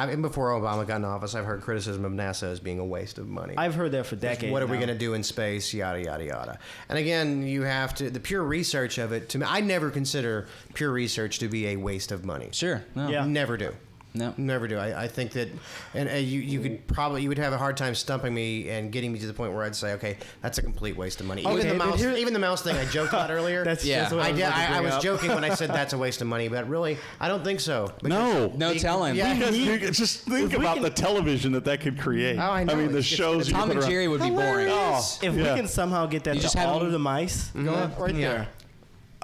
even before Obama got in office, I've heard criticism of NASA as being a waste of money. I've heard that for decades. What are we now. going to do in space? Yada yada yada. And again, you have to the pure research of it. To me, I never consider pure research to be a waste of money. Sure. No. Yeah. Never do. No. Never do. I think that, and you would have a hard time stumping me and getting me to the point where I'd say, okay, that's a complete waste of money. Okay, but Even the mouse thing I joked about earlier. That's Yeah. what I was up. joking when I said that's a waste of money, but really, I don't think so. no. No telling. Yeah. Just think If we about can- the television that could create. Oh, I know. mean, the It's shows you Tom put and around. Jerry would be boring. Oh, If yeah. we can somehow get that You just to have all them- of the mice, right Yeah. there.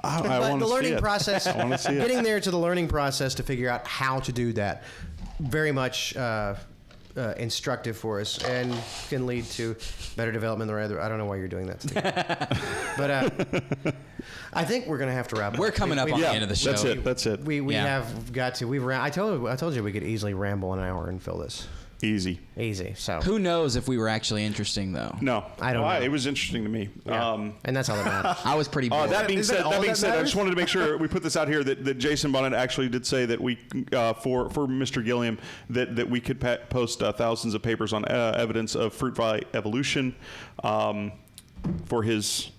I But want the to see learning it. process, I want to see it. getting there to the learning process to figure out how to do that, very much instructive for us and can lead to better development. Or I don't know why you're doing that, Steve. But I think we're going to have to wrap up. We're coming up on the end of the show. That's it. We Yeah. have got to. I told you we could easily ramble an hour and fill this Easy. easy. So Who knows if we were actually interesting though? No, I don't know. It was interesting to me. yeah. And that's all that matters. I was pretty bored. That being Is that said, all that I just matters? wanted to make sure we put this out here that Jason Bonnet actually did say that we, for Mr. Gilliam, that we could post thousands of papers on evidence of fruit fly evolution, for his.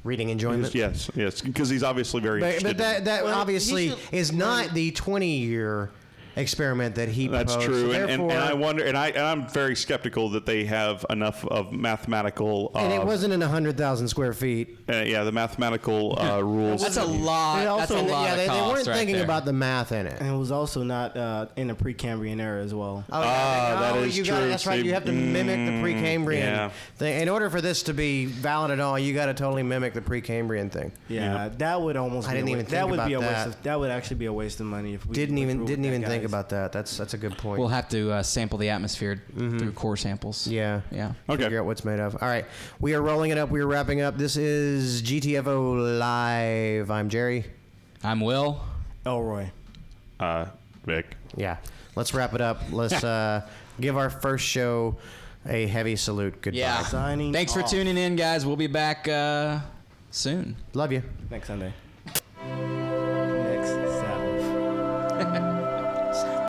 Reading enjoyment. Yes, because he's obviously very But interested. in- that Well, he obviously should is not the 20-year experiment that he That's proposed. true, So and therefore, I wonder, and I'm very skeptical that they have enough of mathematical. and it wasn't in 100,000 square feet. The mathematical rules. That's a lot. They That's a also- lot they of cost weren't right thinking there. about the math in it. And it was also not in the Precambrian era as well. Oh, that is you true. That's right. You have to mimic the Precambrian yeah. thing. In order for this to be valid at all, you got to totally mimic the Precambrian thing. Yeah, that would almost. I be didn't a even waste. think That would about be a waste. that. That would actually be a waste of money if we Didn't went even through with that, think guys. about that. That's a good point. We'll have to sample the atmosphere through core samples. Yeah. Yeah. Okay. Figure out what's made of. All right. We are rolling it up. We are wrapping up. This is GTFO Live. I'm Jerry. I'm Will. Elroy. Vic. Yeah. Let's wrap it up. Let's give our first show a heavy salute. Goodbye. Yeah. Signing Thanks for off. tuning in, guys. We'll be back soon. Love you. Next Sunday.